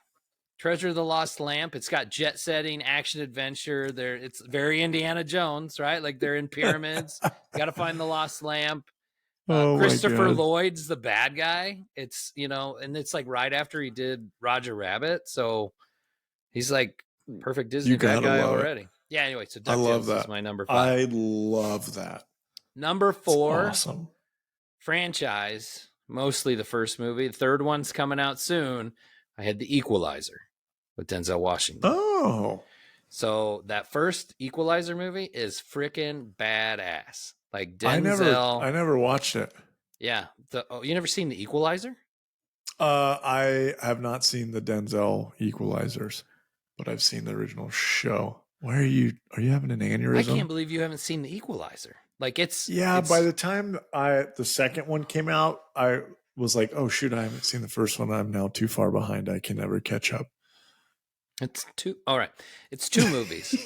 Treasure of the Lost Lamp. It's got jet setting, action adventure. It's very Indiana Jones, right? Like they're in pyramids. Got to find the lost lamp. Oh Christopher my God. Lloyd's the bad guy. It's, and it's like right after he did Roger Rabbit. So he's like perfect Disney bad guy already. It. Yeah, anyway, so DuckTales is my number 5. I love that. Number 4, awesome. Franchise, mostly the first movie. The third one's coming out soon. I had The Equalizer with Denzel Washington. Oh. So that first Equalizer movie is freaking badass. Like Denzel. I never watched it. Yeah. You never seen The Equalizer? I have not seen the Denzel Equalizers, but I've seen the original show. Why are you having an aneurysm? I can't believe you haven't seen The Equalizer. Like it's by the time the second one came out, I was like, oh shoot, I haven't seen the first one. I'm now too far behind. I can never catch up. It's 2 movies.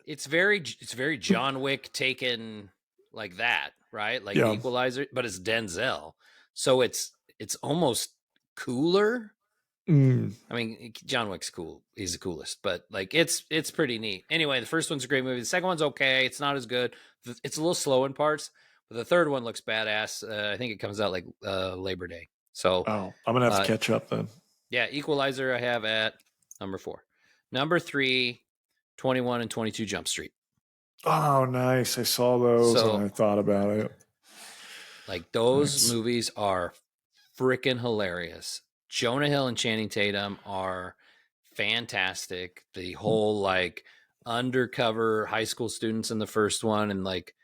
It's very John Wick taken like that, right? Like The Equalizer, but it's Denzel. So it's almost cooler. I mean, John Wick's cool. He's the coolest, but like it's pretty neat. Anyway, the first one's a great movie. The second one's okay. It's not as good. It's a little slow in parts, but the third one looks badass. I think it comes out like Labor Day. So I'm gonna have to catch up then. Yeah, Equalizer I have at number 4. Number 3, 21 and 22 Jump Street. Oh, nice. I saw those and I thought about it. Like those movies are freaking hilarious. Jonah Hill and Channing Tatum are fantastic. The whole like undercover high school students in the first one, and like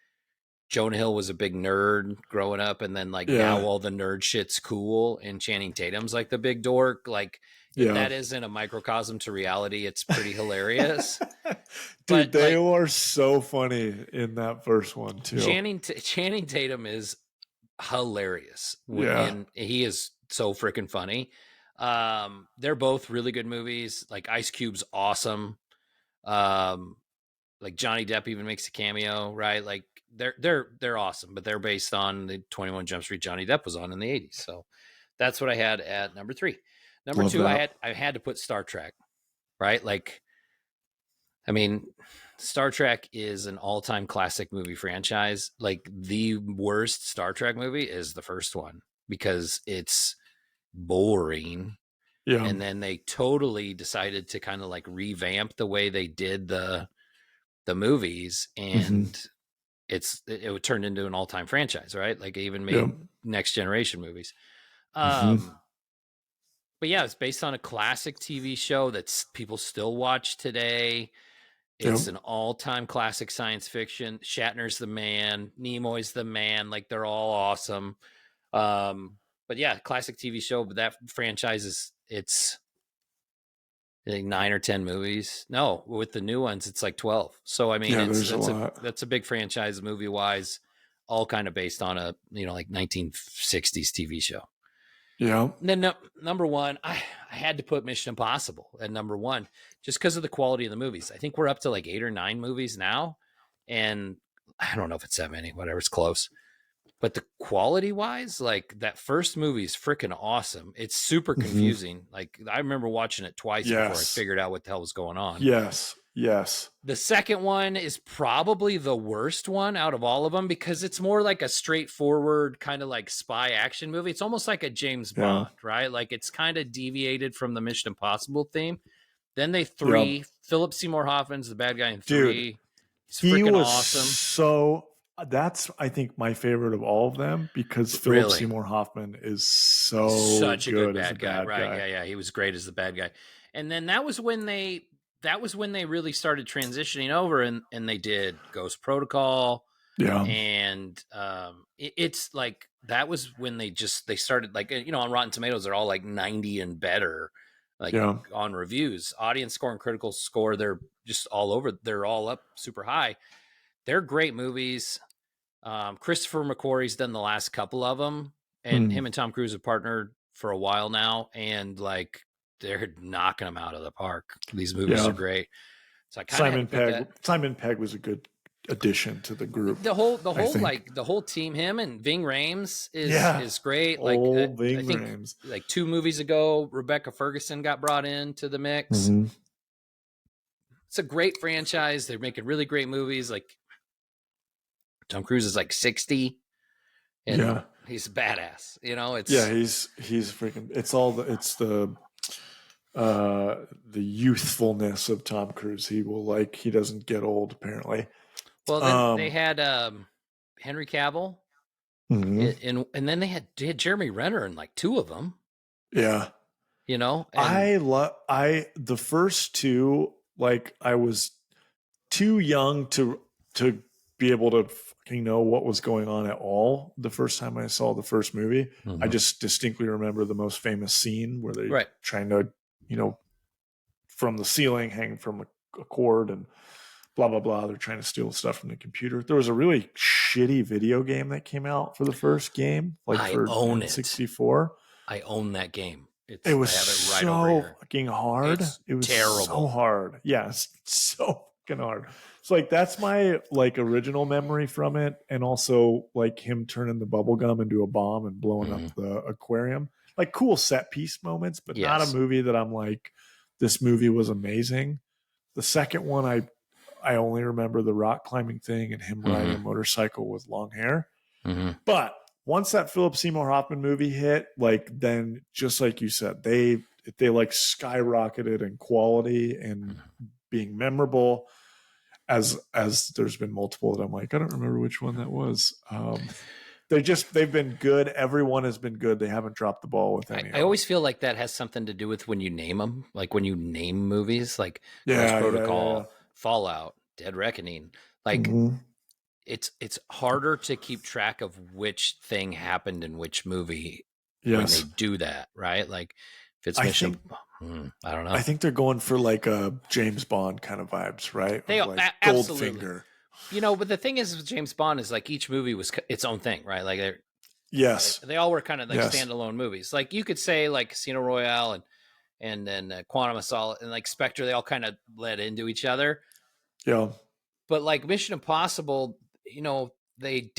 Jonah Hill was a big nerd growing up, and then like now all the nerd shit's cool, and Channing Tatum's like the big dork. Like if that isn't a microcosm to reality, it's pretty hilarious. Dude, they are so funny in that first one too. Channing Tatum is hilarious. And he is so freaking funny. They're both really good movies. Like Ice Cube's awesome. Like Johnny Depp even makes a cameo, right? Like they're awesome, but they're based on the 21 Jump Street Johnny Depp was on in the 80s. So that's what I had at number 3. Number 2, I had to put Star Trek, right? Like, I mean, Star Trek is an all-time classic movie franchise. Like the worst Star Trek movie is the first one because it's boring. Yeah. And then they totally decided to kind of like revamp the way they did the movies, and it turned into an all-time franchise, right? Like it even made Next Generation movies. But yeah, it's based on a classic TV show that people still watch today. It's an all-time classic science fiction. Shatner's the man. Nimoy's the man. Like they're all awesome. But yeah, classic TV show. But that franchise it's like 9 or 10 movies. No, with the new ones, it's like 12. So I mean, that's a big franchise movie wise, all kind of based on a like 1960s TV show. Yeah. And then number 1, I had to put Mission Impossible at number 1 just because of the quality of the movies. I think we're up to like 8 or 9 movies now, and I don't know if it's that many. Whatever, it's close. But the quality wise, like that first movie is freaking awesome. It's super confusing. Like I remember watching it twice before I figured out what the hell was going on. Yes. The second one is probably the worst one out of all of them because it's more like a straightforward kind of like spy action movie. It's almost like a James Bond, right? Like it's kind of deviated from the Mission Impossible theme. Then Philip Seymour Hoffman's the bad guy in 3. Dude, he's freaking awesome. So that's, I think, my favorite of all of them because Philip Seymour Hoffman is such a good bad guy. Right. Yeah. He was great as the bad guy. And then that was when they really started transitioning over and they did Ghost Protocol. Yeah. And it's like that was when they started, like, on Rotten Tomatoes they're all like 90 and better, like on reviews, audience score and critical score, they're just all over, they're all up super high. They're great movies. Christopher McQuarrie's done the last couple of them, and him and Tom Cruise have partnered for a while now, and like they're knocking them out of the park. These movies are great. So I kind of Simon Pegg was a good addition to the group. The whole team, him and Ving Rhames is great. Like I think Rhames. Like 2 movies ago, Rebecca Ferguson got brought into the mix. Mm-hmm. It's a great franchise. They're making really great movies. Like Tom Cruise is like 60, and he's a badass. He's freaking. The youthfulness of Tom Cruise. He doesn't get old apparently. Well, then they had Henry Cavill, and then they had Jeremy Renner in like 2 of them. Yeah, the first 2. Like, I was too young to be able to fucking know what was going on at all. The first time I saw the first movie, I just distinctly remember the most famous scene where they're trying to, from the ceiling, hang from a cord and blah, blah, blah. They're trying to steal stuff from the computer. There was a really shitty video game that came out for the first game, like for N64. I own that game. It was so fucking hard. It was terrible. So hard. Yeah, it's so fucking hard. So like that's my like original memory from it, and also like him turning the bubble gum into a bomb and blowing up the aquarium. Like cool set piece moments, but not a movie that I'm like, this movie was amazing. The second one, I only remember the rock climbing thing and him riding a motorcycle with long hair. But once that Philip Seymour Hoffman movie hit, like then just like you said, they like skyrocketed in quality and being memorable. As there's been multiple that I'm like, I don't remember which one that was. They've been good. Everyone has been good. They haven't dropped the ball with any. I always feel like that has something to do with when you name them, like when you name movies, like Ghost Protocol, Fallout, Dead Reckoning. Like it's harder to keep track of which thing happened in which movie when they do that, right? Like if it's Mission, I don't know. I think they're going for like a James Bond kind of vibes, right? They like absolutely. Goldfinger. But the thing is with James Bond is like each movie was its own thing, right? Like they all were kind of like standalone movies. Like you could say like Casino Royale and then Quantum of Solace and like Spectre, they all kind of led into each other. Yeah. But like Mission Impossible, they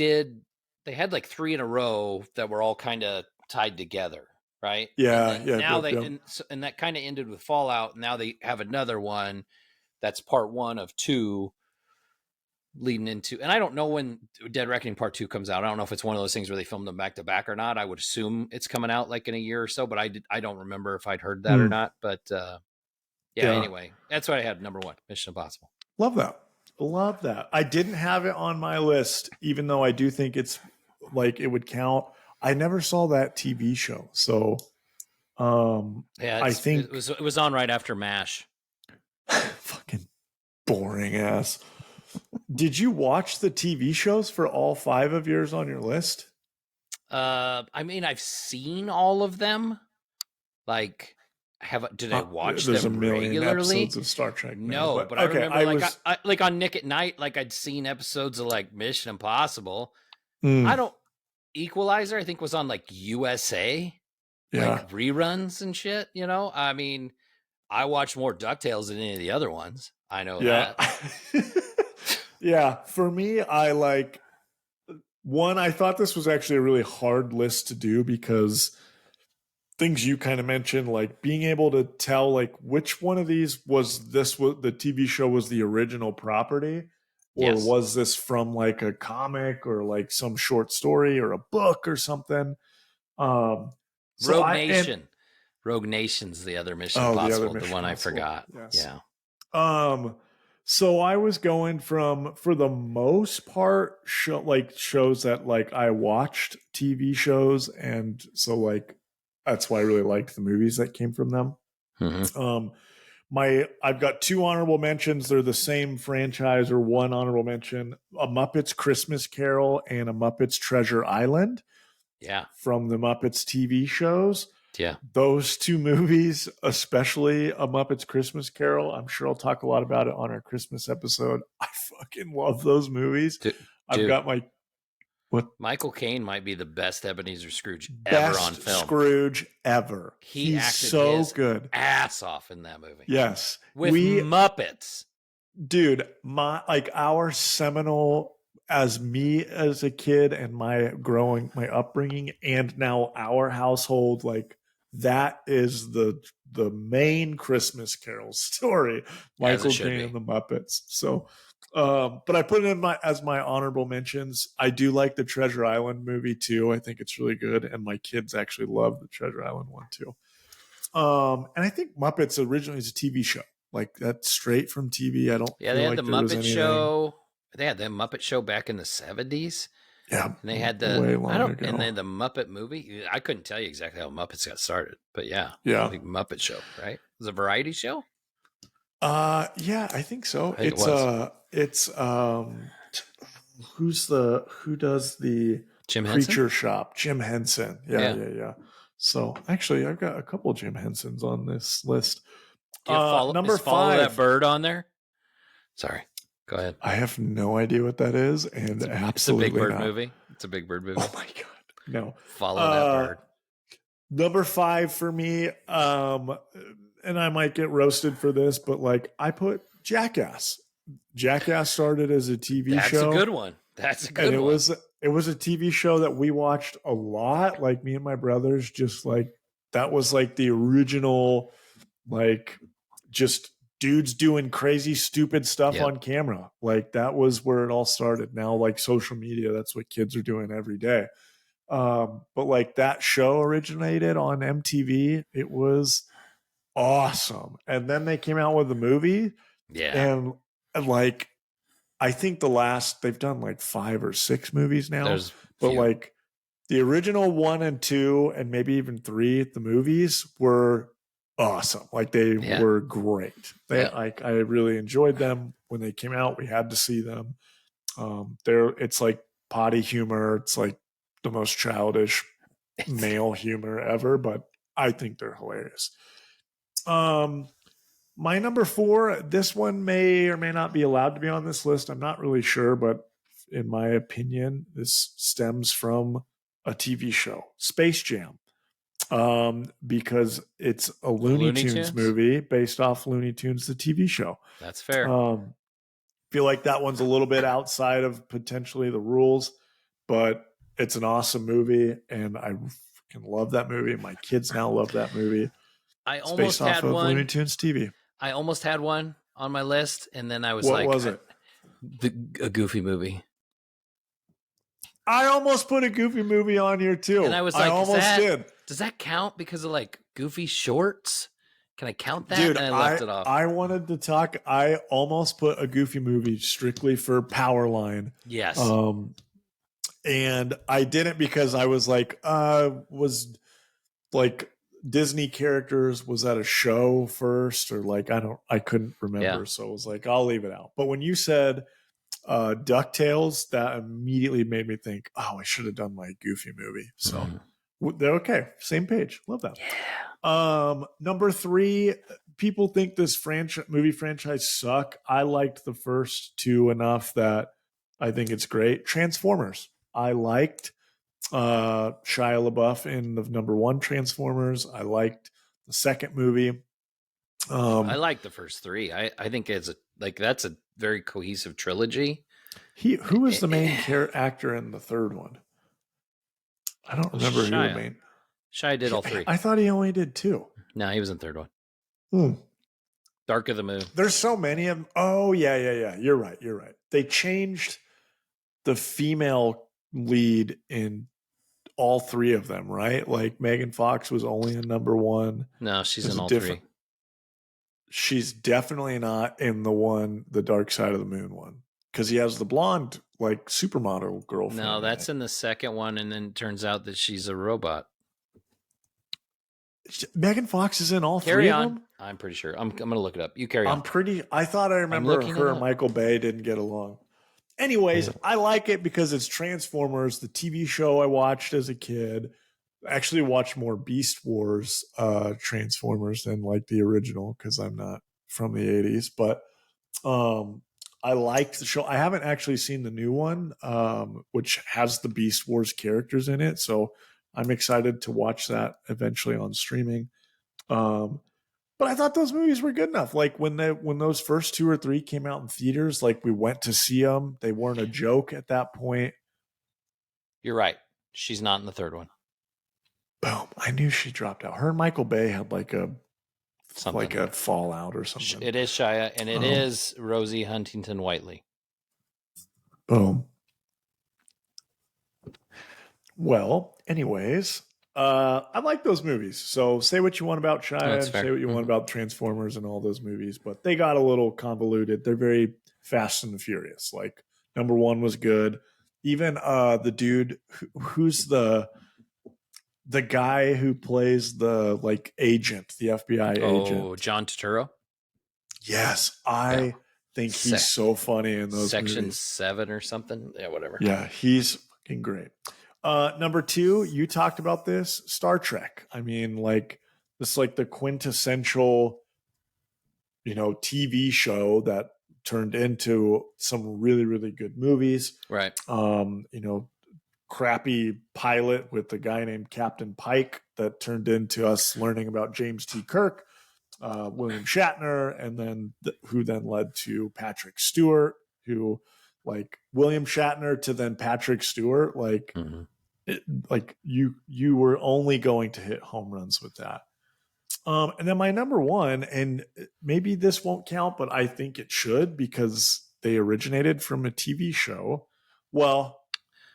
had like 3 in a row that were all kind of tied together, right? Yeah. Now and that kind of ended with Fallout. And now they have another one that's part 1 of 2 leading into, and I don't know when Dead Reckoning Part 2 comes out. I don't know if it's one of those things where they filmed them back to back or not. I would assume it's coming out like in a year or so, but I don't remember if I'd heard that or not. But anyway, that's what I had number 1, Mission Impossible. Love that. I didn't have it on my list, even though I do think it's like it would count. I never saw that TV show, so I think it was on right after MASH. Fucking boring ass. Did you watch the TV shows for all 5 of yours on your list? I mean, I've seen all of them. Like, did I watch them regularly? There's a million episodes of Star Trek. No, but I remember like on Nick at Night, like I'd seen episodes of like Mission Impossible. Equalizer, I think, was on like USA, like reruns and shit. I mean, I watched more DuckTales than any of the other ones. I know that. Yeah, for me, I thought this was actually a really hard list to do because things you kind of mentioned, like being able to tell like which one of these was the TV show was the original property, or was this from like a comic or like some short story or a book or something. Rogue Nation's the other Mission Impossible, the one I forgot. Yes. Yeah. So I was going from, for the most part, shows that like I watched TV shows, and so like that's why I really liked the movies that came from them. I've got 2 honorable mentions. They're the same franchise or one honorable mention: A Muppets Christmas Carol and A Muppets Treasure Island. Yeah. From the Muppets TV shows. Yeah. Those 2 movies, especially A Muppets Christmas Carol, I'm sure I'll talk a lot about it on our Christmas episode. I fucking love those movies. I've got my Michael Caine might be the best Ebenezer Scrooge best ever on film. Scrooge ever. He's acted so his good. ass off in that movie. Yes. With Muppets. Dude, our seminal, as me as a kid and my upbringing, and now our household, like that is the main Christmas Carol story. Michael Caine and the Muppets. So, but I put it in as my honorable mentions. I do like the Treasure Island movie too. I think it's really good, and my kids actually love the Treasure Island one too. And I think Muppets originally is a TV show. Like that's straight from TV. I don't. Yeah, they had the Muppet Show. They had the Muppet Show back in the 70s. Yeah, and they had and then the Muppet movie. I couldn't tell you exactly how Muppets got started, but yeah, the Muppet Show, right? It was a variety show. Yeah, I think so. Who does the Jim Creature Henson? Shop? Jim Henson. Yeah. So actually, I've got a couple of Jim Hensons on this list. Number 5. Follow That Bird on there? Sorry, go ahead. I have no idea what that is, and absolutely it's a Big Bird not. movie. It's a Big Bird movie. Oh my god, no! Follow That Bird. Number 5 for me, and I might get roasted for this, but like I put Jackass. Jackass started as a TV show. That's a good one. That's a good one. It was a TV show that we watched a lot. Like me and my brothers, just like that was like the original, like just dudes doing crazy, stupid stuff on camera. Like that was where it all started. Now, like social media, that's what kids are doing every day. But like that show originated on MTV. It was awesome. And then they came out with a movie. Yeah. And like, I think they've done like 5 or 6 movies now. But like the original 1 and 2, and maybe even 3, the movies were awesome. Like they were great. I really enjoyed them when they came out. We had to see them. It's like potty humor. It's like the most childish male humor ever, but I think they're hilarious. My number 4, this one may or may not be allowed to be on this list. I'm not really sure, but in my opinion, this stems from a TV show, Space Jam. Because it's a Looney Tunes movie based off Looney Tunes, the TV show. That's fair. Feel like that one's a little bit outside of potentially the rules, but it's an awesome movie, and I freaking love that movie. My kids now love that movie. It's almost had one. Looney Tunes TV. I almost had one on my list, and then I was what was it? A Goofy movie. I almost put a Goofy movie on here too. And I was like, I almost did. Does that count because of like Goofy shorts? Can I count that? Dude, and I left it off. I wanted to talk. I almost put a Goofy movie strictly for Powerline. Yes. And I didn't because I was like, was like Disney characters, was that a show first, or like I couldn't remember. So I was like, I'll leave it out. But when you said DuckTales, that immediately made me think, I should have done my Goofy movie. So they're okay. Same page. Love that. Yeah. Number 3, people think this movie franchise suck. I liked the first 2 enough that I think it's great. Transformers. I liked Shia LaBeouf in the number 1 Transformers. I liked the second movie. I like the first 3. I think that's a very cohesive trilogy. Who was the main actor in the third one? I don't remember who the main. Shia did all 3. I thought he only did 2. No, he was in the third one. Dark of the Moon. There's so many of them. Oh yeah. You're right. They changed the female lead in all 3 of them, right? Like Megan Fox was only in number 1. No, she's in all 3. She's definitely not in the Dark Side of the Moon one, because he has the blonde like supermodel girlfriend. No, that's in the second one, and then it turns out that she's a robot. Megan Fox is in all Carry three on. of them? I'm pretty sure. I'm going to look it up. You carry on. I thought I remember looking her it and up. Michael Bay didn't get along. Anyways, I like it because it's Transformers, the TV show I watched as a kid. I actually watched more Beast Wars Transformers than like the original because I'm not from the 80s. But I liked the show. I haven't actually seen the new one, which has the Beast Wars characters in it. So I'm excited to watch that eventually on streaming. But I thought those movies were good enough. Like when those first 2 or 3 came out in theaters, like we went to see them. They weren't a joke at that point. You're right. She's not in the third one. Boom! I knew she dropped out. Her and Michael Bay had like a fallout or something. It is Shia, and it is Rosie Huntington Whiteley. Boom. Well, anyways, I like those movies. So say what you want about Shia and say what you want about Transformers and all those movies, but they got a little convoluted. They're very Fast and Furious. Like number 1 was good. Even the dude who's the guy who plays the like agent, the FBI agent. Oh, John Turturro. Yes, I think he's so funny in those Section movies. 7 or something. Yeah, whatever. Yeah, he's fucking great. Number 2, you talked about this, Star Trek. I mean, like this is like the quintessential, TV show that turned into some really, really good movies. Right. Crappy pilot with a guy named Captain Pike that turned into us learning about James T. Kirk, William Shatner, and then who then led to Patrick Stewart, who like William Shatner to then Patrick Stewart, like you were only going to hit home runs with that. And then my number 1, and maybe this won't count, but I think it should because they originated from a TV show. Well,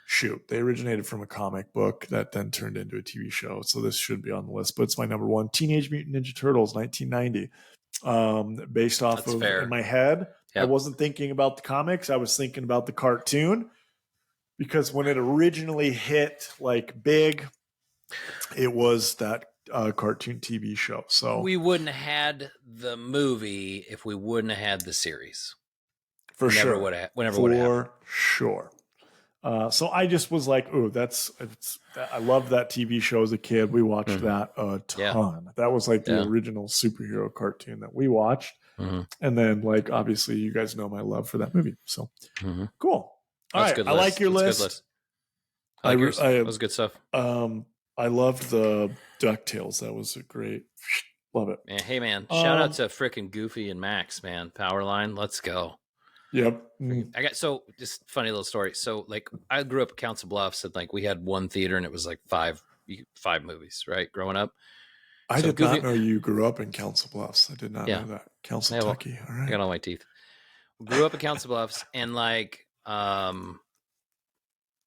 shoot, they originated from a comic book that then turned into a TV show. So this should be on the list, but it's my number 1, Teenage Mutant Ninja Turtles, 1990. Based off That's of fair. In my head. Yep. I wasn't thinking about the comics. I was thinking about the cartoon because when it originally hit like big, it was that cartoon TV show. So we wouldn't have had the movie if we wouldn't have had the series. For sure. For sure. So I just was like, oh, I love that TV show as a kid. We watched that a ton. Yeah. That was like the original superhero cartoon that we watched. And then like, obviously you guys know my love for that movie. So cool. All right. I like your list. I like yours. That was good stuff. I loved the DuckTales. That was a great, love it. Man, hey man, shout out to frickin' Goofy and Max, man. Powerline, let's go. Yep. Just funny little story. So like I grew up at Council Bluffs and like we had one theater and it was like five movies, right? Growing up. I did not know you grew up in Council Bluffs. I did not know that. Council Kentucky. All right. I got all my teeth. Grew up at Council Bluffs and like the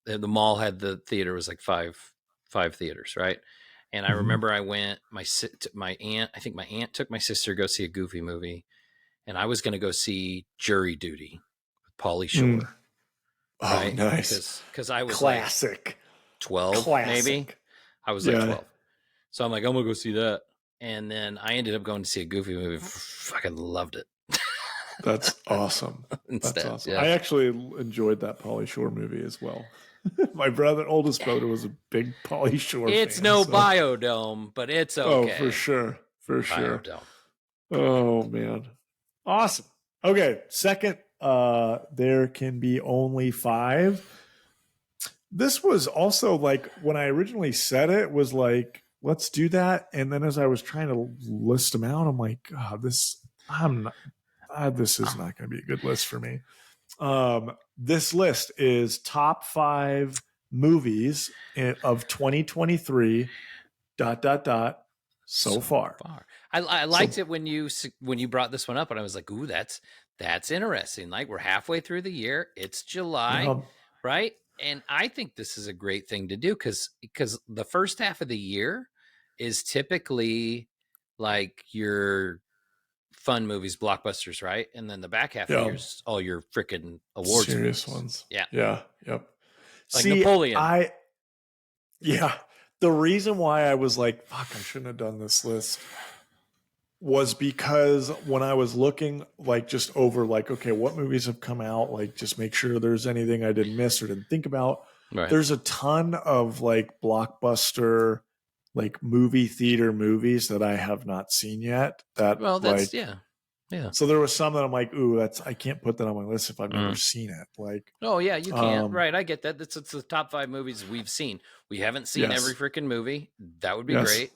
mall had the theater was like five theaters, right? And I remember I went, my aunt, I think my aunt took my sister to go see a Goofy movie. And I was going to go see Jury Duty with Pauly Shore. Right? Oh, nice. Because I was classic. Like 12, maybe. I was like 12. So I'm like, I'm going to go see that. And then I ended up going to see a Goofy movie. Fucking loved it. That's awesome. That's awesome. Yeah. I actually enjoyed that Pauly Shore movie as well. My oldest brother was a big Pauly Shore fan. It's no Biodome, but it's okay. Oh, for sure. For sure. Biodome. Oh, man. Awesome. Okay. Second, there can be only 5. This was also like when I originally said it was like, let's do that. And then as I was trying to list them out, I'm like, this is not going to be a good list for me. This list is top 5 movies of 2023 ... so far. I liked it when you brought this one up, and I was like, "Ooh, that's interesting." Like we're halfway through the year; it's July, right? And I think this is a great thing to do because the first half of the year is typically like your fun movies, blockbusters, right? And then the back half of the year is all your freaking awards, serious ones. Yeah, yep. Like Napoleon. The reason why I was like, fuck, I shouldn't have done this list was because when I was looking like just over like, okay, what movies have come out? Like just make sure there's anything I didn't miss or didn't think about. Right. There's a ton of like blockbuster, like movie theater movies that I have not seen yet. That that's like, yeah. So there was some that I'm like, ooh, I can't put that on my list if I've never seen it. Like, oh yeah, you can't. Right, I get that. It's the top 5 movies we've seen. We haven't seen every freaking movie. That would be great.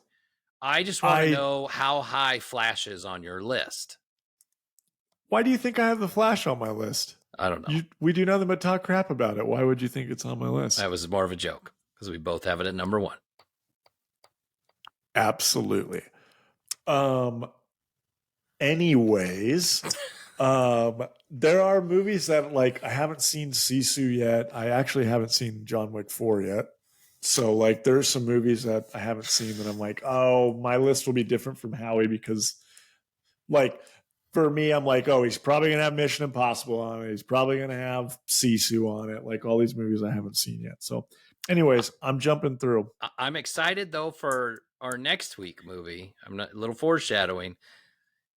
I just want to know how high Flash is on your list. Why do you think I have the Flash on my list? I don't know. We do nothing but talk crap about it. Why would you think it's on my list? That was more of a joke because we both have it at number 1. Absolutely. Anyways, there are movies that like I haven't seen Sisu yet. I actually haven't seen John Wick 4 yet. So like there's some movies that I haven't seen that I'm like, oh, my list will be different from Howie because like for me, I'm like, oh, he's probably gonna have Mission Impossible on it. He's probably gonna have Sisu on it. Like all these movies I haven't seen yet. So anyways, I'm jumping through. I'm excited though for our next week movie. I'm not a little foreshadowing.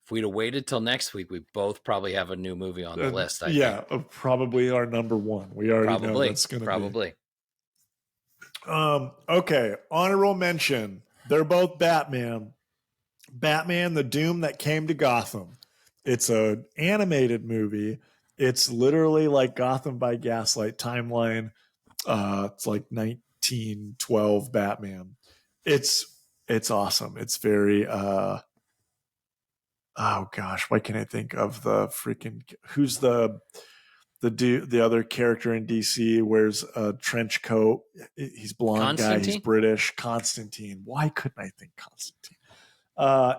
If we'd have waited till next week, we both probably have a new movie on the list. I think. Probably our number 1. We already know that's going to be. Probably. Okay, honorable mention. They're both Batman. Batman: The Doom That Came to Gotham. It's an animated movie. It's literally like Gotham by Gaslight timeline. It's like 1912 Batman. It's awesome. It's very oh gosh, why can't I think of the freaking who's the other character in DC wears a trench coat. He's blonde guy. He's British. Constantine. Why couldn't I think Constantine?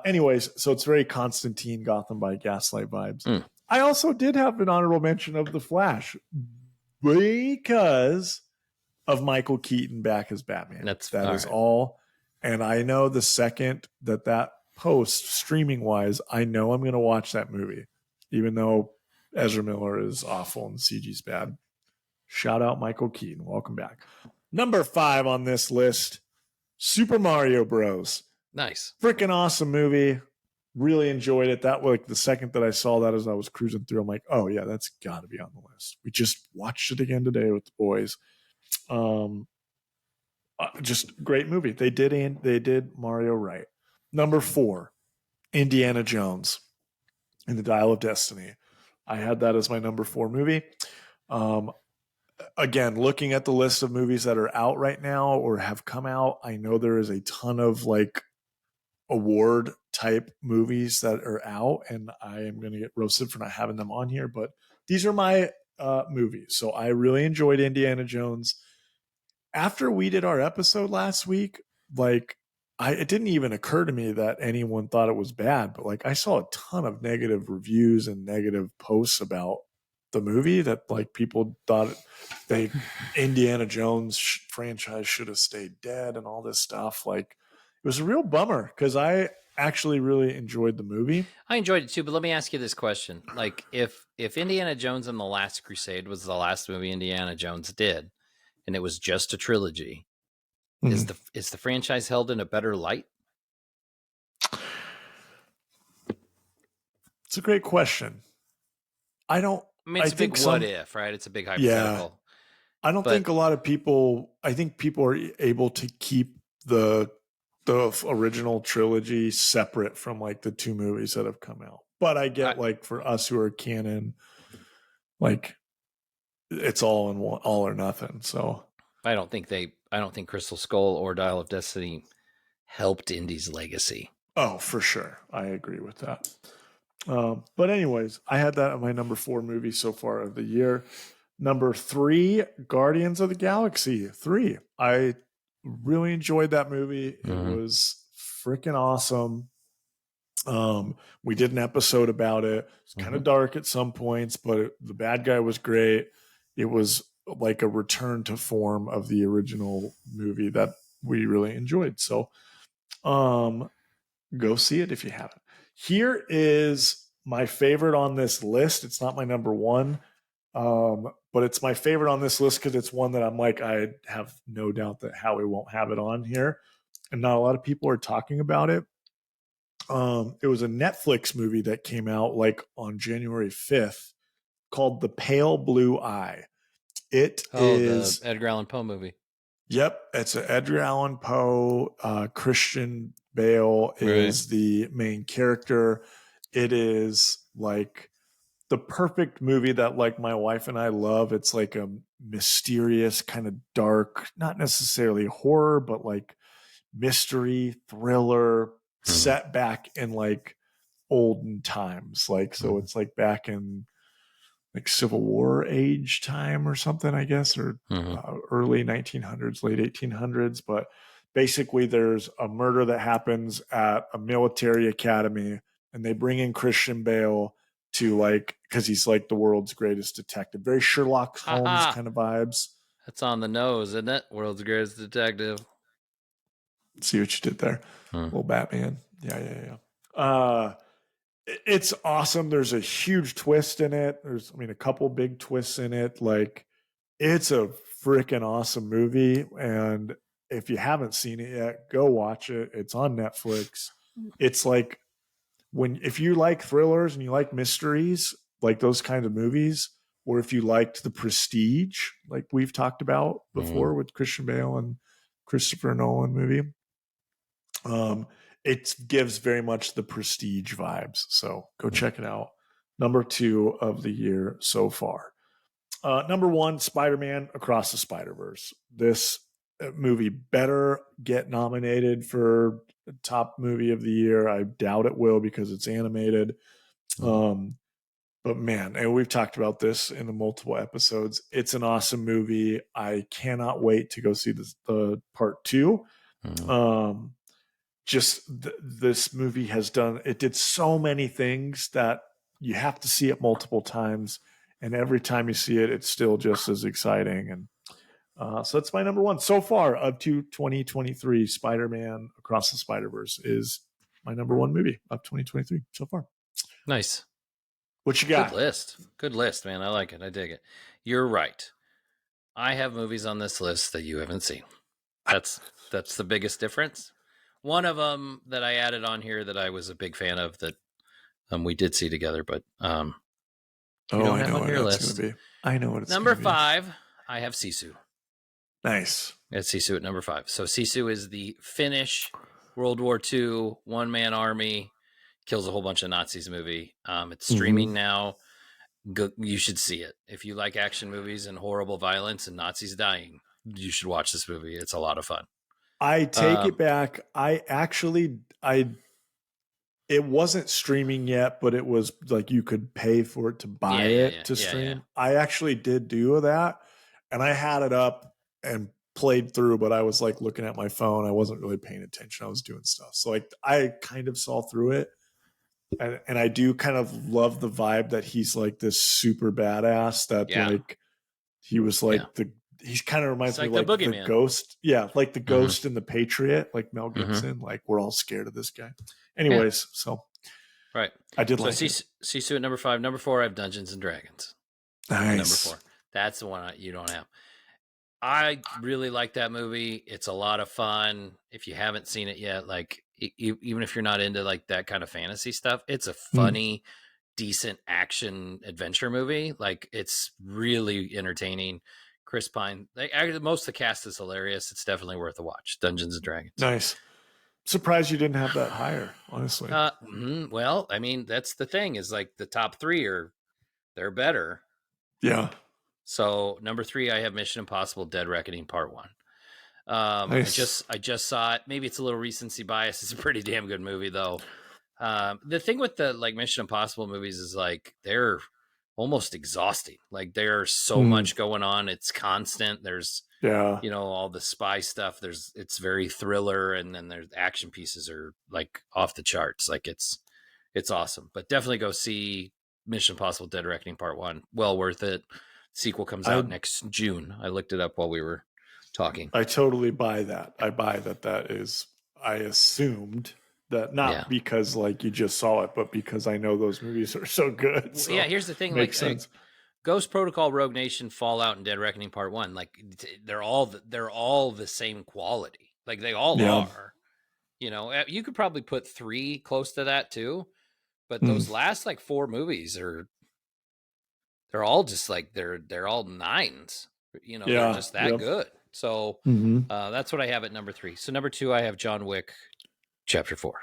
Anyways, so it's very Constantine, Gotham by Gaslight vibes. I also did have an honorable mention of The Flash because of Michael Keaton back as Batman. That is all. And I know the second that post streaming wise, I know I'm going to watch that movie, even though Ezra Miller is awful and CG's bad. Shout out Michael Keaton. Welcome back. Number 5 on this list, Super Mario Bros. Nice. Freaking awesome movie. Really enjoyed it. That was like the second that I saw that as I was cruising through, I'm like, oh yeah, that's got to be on the list. We just watched it again today with the boys. Just great movie. They did Mario right. Number 4, Indiana Jones and the Dial of Destiny. I had that as my number 4 movie. Again, looking at the list of movies that are out right now or have come out, I know there is a ton of like award type movies that are out, and I am going to get roasted for not having them on here, but these are my movies. So I really enjoyed Indiana Jones. After we did our episode last week, like it didn't even occur to me that anyone thought it was bad, but like I saw a ton of negative reviews and negative posts about the movie that like people thought Indiana Jones franchise should have stayed dead and all this stuff. Like it was a real bummer because I actually really enjoyed the movie. I enjoyed it too, but let me ask you this question. Like if Indiana Jones and the Last Crusade was the last movie Indiana Jones did, and it was just a trilogy, is the franchise held in a better light? It's a great question. I mean, it's a big what if, right? It's a big hypothetical. Yeah. I don't think a lot of people. I think people are able to keep the original trilogy separate from like the 2 movies that have come out. But I get like for us who are canon, like it's all in one, all or nothing. So I don't think Crystal Skull or Dial of Destiny helped Indy's legacy. Oh, for sure. I agree with that. But anyways, I had that at my number 4 movie so far of the year. Number 3, Guardians of the Galaxy 3. I really enjoyed that movie. It was freaking awesome. We did an episode about it. It's kind of dark at some points, but the bad guy was great. It was like a return to form of the original movie that we really enjoyed. So go see it if you haven't. Here is my favorite on this list. It's not my number 1. But it's my favorite on this list because it's one that I'm like, I have no doubt that Howie won't have it on here. And not a lot of people are talking about it. It was a Netflix movie that came out like on January 5th called The Pale Blue Eye. It is the Edgar Allan Poe movie. Yep, it's an Edgar Allan Poe. Christian Bale is the main character. It is like the perfect movie that like my wife and I love. It's like a mysterious kind of dark, not necessarily horror, but like mystery thriller set back in like olden times. Like, so it's like back in like Civil War age time or something, I guess, or early 1900s, late 1800s. But basically, there's a murder that happens at a military academy, and they bring in Christian Bale to like, because he's like the world's greatest detective. Very Sherlock Holmes kind of vibes. That's on the nose, isn't it? World's greatest detective. See what you did there. Little Batman. Yeah. It's awesome. There's a huge twist in it. There's, a couple big twists in it. Like, it's a freaking awesome movie. And if you haven't seen it yet, go watch it. It's on Netflix. It's like if you like thrillers and you like mysteries, like those kind of movies, or if you liked The Prestige, like we've talked about before with Christian Bale and Christopher Nolan movie, it gives very much the Prestige vibes. So go check it out. Number 2 of the year so far. Number 1, Spider-Man Across the Spider-Verse. This movie better get nominated for top movie of the year. I doubt it will because it's animated. But man, and we've talked about this in the multiple episodes. It's an awesome movie. I cannot wait to go see the part 2. This movie did so many things that you have to see it multiple times, and every time you see it, it's still just as exciting. And so it's my number 1 so far of 2023. Spider-Man Across the Spider-Verse is my number 1 movie of 2023 so far. Nice. What you got? Good list, man. I like it. I dig it. You're right. I have movies on this list that you haven't seen. That's the biggest difference. One of them that I added on here that I was a big fan of that we did see together, but you don't have on your list. I know what it's number 5. I have Sisu. Nice. It's Sisu at number 5. So Sisu is the Finnish World War II one-man army kills a whole bunch of Nazis movie. It's streaming now. You should see it. If you like action movies and horrible violence and Nazis dying, you should watch this movie. It's a lot of fun. I take it back. It wasn't streaming yet, but it was like you could pay for it to buy it to stream. Yeah. I actually did do that, and I had it up and played through, but I was like looking at my phone. I wasn't really paying attention. I was doing stuff. So like I kind of saw through it. And I do kind of love the vibe that he's like this super badass that like he was like he's kind of reminds me like the Ghost. Yeah, like the Ghost in The Patriot, like Mel Gibson. Like we're all scared of this guy. Anyways, so right. I did like Sisu at number 5. Number 4, I have Dungeons and Dragons. Nice. Number 4. That's the one you don't have. I really like that movie. It's a lot of fun. If you haven't seen it yet, like even if you're not into like that kind of fantasy stuff, it's a funny, decent action adventure movie. Like it's really entertaining. Chris Pine, most of the cast is hilarious. It's definitely worth a watch. Dungeons and Dragons. Nice. Surprised you didn't have that higher, honestly. Well, I mean, that's the thing is like the top 3 they're better. Yeah. So number 3, I have Mission Impossible: Dead Reckoning Part 1. Nice. I just saw it. Maybe it's a little recency bias. It's a pretty damn good movie though. The thing with the like Mission Impossible movies is like they're almost exhausting. Like there's so much going on. It's constant. There's all the spy stuff. It's very thriller, and then there's action pieces are like off the charts. Like it's awesome. But definitely go see Mission Impossible: Dead Reckoning Part 1. Well worth it. Sequel comes out next June. I looked it up while we were talking. I totally buy that. I buy that is, I assumed that not because like you just saw it, but because I know those movies are so good. So yeah, here's the thing. Makes sense. Ghost Protocol, Rogue Nation, Fallout, and Dead Reckoning Part 1, like they're all the same quality. Like they all are. You know, you could probably put 3 close to that too, but those last like 4 movies they're all just like they're all 9s. You know, they're just that good. So that's what I have at number 3. So number 2, I have John Wick Chapter 4.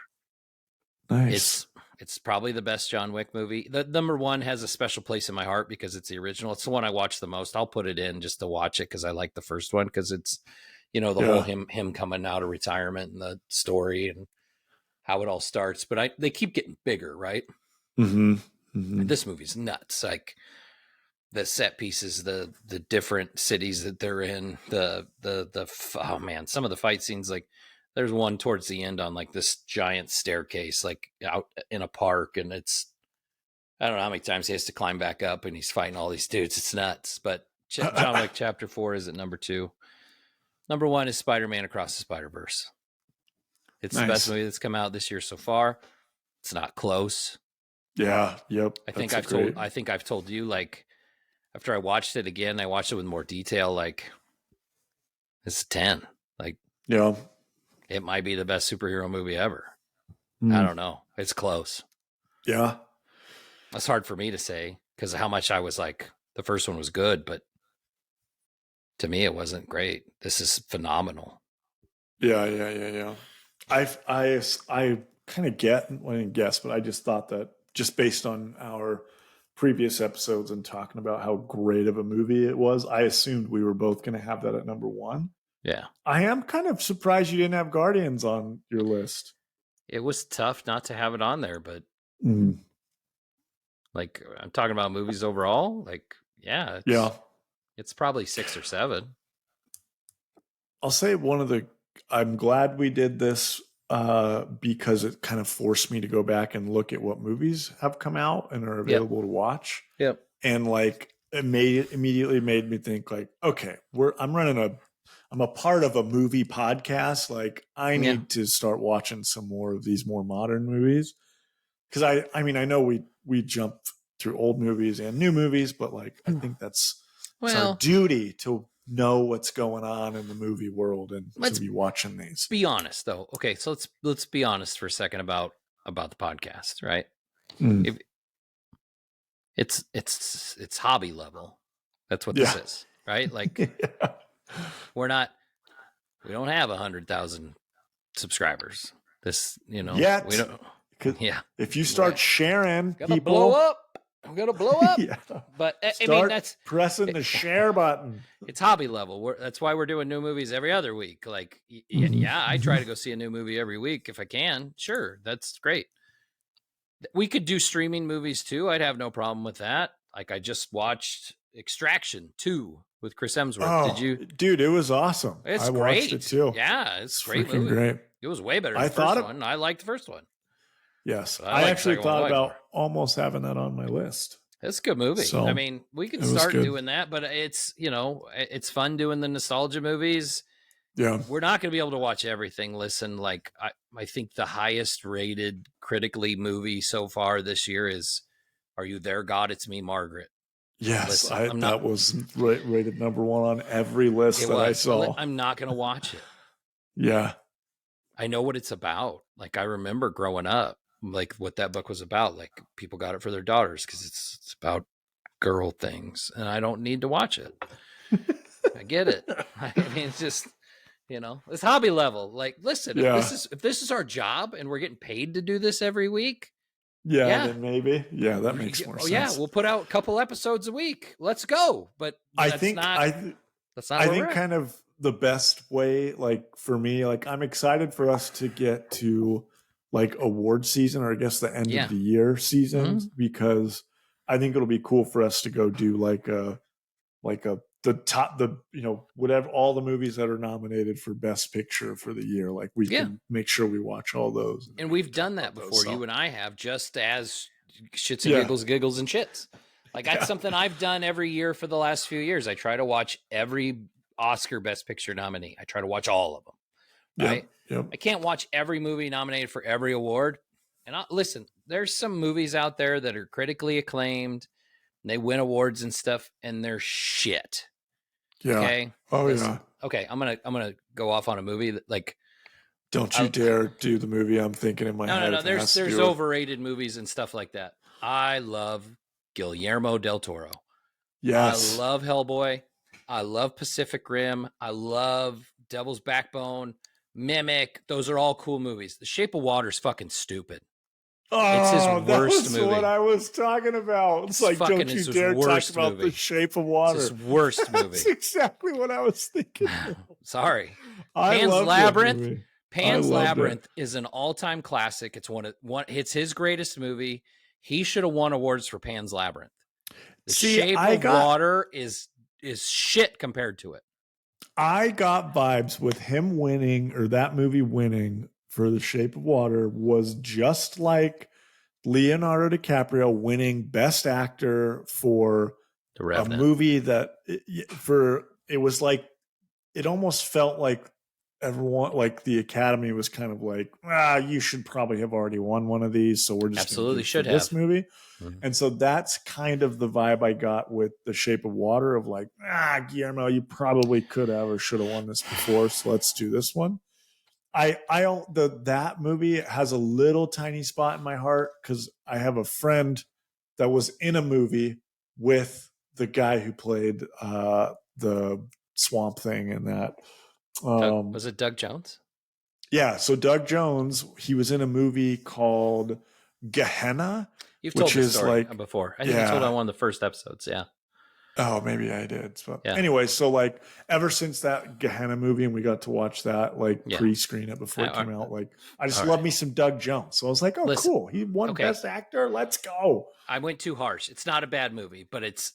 Nice. It's probably the best John Wick movie. The number 1 has a special place in my heart because it's the original. It's the one I watch the most. I'll put it in just to watch it because I like the first one because it's, you know, the whole him coming out of retirement and the story and how it all starts. But they keep getting bigger, right? This movie's nuts. Like the set pieces, the different cities that they're in, oh man, some of the fight scenes, like there's one towards the end on like this giant staircase, like out in a park. And I don't know how many times he has to climb back up and he's fighting all these dudes. It's nuts. But John Wick Chapter 4 is at number 2. Number 1 is Spider-Man Across the Spider-Verse. It's the best movie that's come out this year so far. It's not close. Yeah. Yep. I think I've told you, like, after I watched it again, I watched it with more detail. Like, it's 10. Like, yeah, it might be the best superhero movie ever. I don't know. It's close. Yeah. That's hard for me to say because of how much I was like, the first one was good, but to me, it wasn't great. This is phenomenal. Yeah. I kind of guess, but I just thought that just based on our previous episodes and talking about how great of a movie it was, I assumed we were both going to have that at number 1. Yeah. I am kind of surprised you didn't have Guardians on your list. It was tough not to have it on there, but like I'm talking about movies overall. Like, it's probably 6 or 7. I'll say I'm glad we did this because it kind of forced me to go back and look at what movies have come out and are available to watch. Yep. And like it immediately made me think like, okay, I'm a part of a movie podcast. Like I need to start watching some more of these more modern movies. Cause I mean, I know we jump through old movies and new movies, but like, I think it's our duty to know what's going on in the movie world and to be watching these. Be honest though. Okay. So let's be honest for a second about the podcast, right? It's hobby level. That's what this is, right? Like we don't have 100,000 subscribers. This, you know, we don't. If you start sharing, people blow up. I'm gonna blow up. But I mean, that's pressing the share button. It's hobby level. That's why we're doing new movies every other week. Like, I try to go see a new movie every week if I can. Sure, that's great. We could do streaming movies too. I'd have no problem with that. Like, I just watched Extraction 2 with Chris Hemsworth. Did you? Dude, it was awesome. It's great. Watched it too. Yeah, it's great movie. Great. It was way better than the first one. I liked the first one. Yes. I actually thought about almost having that on my list. It's a good movie. So, I mean, we could start doing that, but it's, it's fun doing the nostalgia movies. Yeah. We're not going to be able to watch everything. Listen, like I think the highest rated critically movie so far this year is Are You There, God? It's Me, Margaret. Yes. That was rated number 1 on every list that I saw. I'm not going to watch it. Yeah. I know what it's about. Like, I remember growing up, like what that book was about. Like, people got it for their daughters because it's about girl things, and I don't need to watch it. I get it. I mean, it's just, it's hobby level. Like, listen, if this is our job and we're getting paid to do this every week, then maybe, that makes more sense. Yeah, we'll put out a couple episodes a week. Let's go. But I think kind of the best way, like for me, like I'm excited for us to get to like award season, or I guess the end of the year season, because I think it'll be cool for us to go do whatever, all the movies that are nominated for Best Picture for the year. Like we can make sure we watch all those. And we've done that before. You and I have, just as shits and giggles and shits. Like that's something I've done every year for the last few years. I try to watch every Oscar Best Picture nominee. I try to watch all of them. Right. Yep. I can't watch every movie nominated for every award. And listen, there's some movies out there that are critically acclaimed They win awards and stuff, and they're shit. Yeah. Okay. Oh Listen, yeah. Okay. I'm gonna go off on a movie that like. Don't you dare do the movie I'm thinking in my head. No. If it has to There's do with- overrated movies and stuff like that. I love Guillermo del Toro. Yes. I love Hellboy. I love Pacific Rim. I love Devil's Backbone, Mimic. Those are all cool movies. The Shape of Water is fucking stupid. It's his Oh, that worst was movie. what I was talking about. It's like, fucking don't you his dare talk worst about movie. The Shape of Water. It's his worst movie. That's exactly what I was thinking. Sorry. I Pan's love Labyrinth. that movie. Pan's Labyrinth is an all-time classic. It's it's his greatest movie. He should have won awards for Pan's Labyrinth. The Shape of Water is shit compared to it. I got vibes with him winning, or that movie winning, for The Shape of Water was just like Leonardo DiCaprio winning Best Actor for a movie that it was like, it almost felt like everyone, like the Academy was kind of like, you should probably have already won one of these, so we're just absolutely should have this movie. And so that's kind of the vibe I got with The Shape of Water, of like, Guillermo, you probably could have or should have won this before, so let's do this one. That movie has a little tiny spot in my heart because I have a friend that was in a movie with the guy who played the Swamp Thing in that. Was it Doug Jones? Yeah, so Doug Jones, he was in a movie called Gehenna. You've told this story before. I think you told it on one of the first episodes. Yeah. Oh, maybe I did. But anyway, so like ever since that Gehenna movie, and we got to watch that pre-screen it before it came out, like I just love me some Doug Jones. So I was like, cool. He won Best Actor. Let's go. I went too harsh. It's not a bad movie, but it's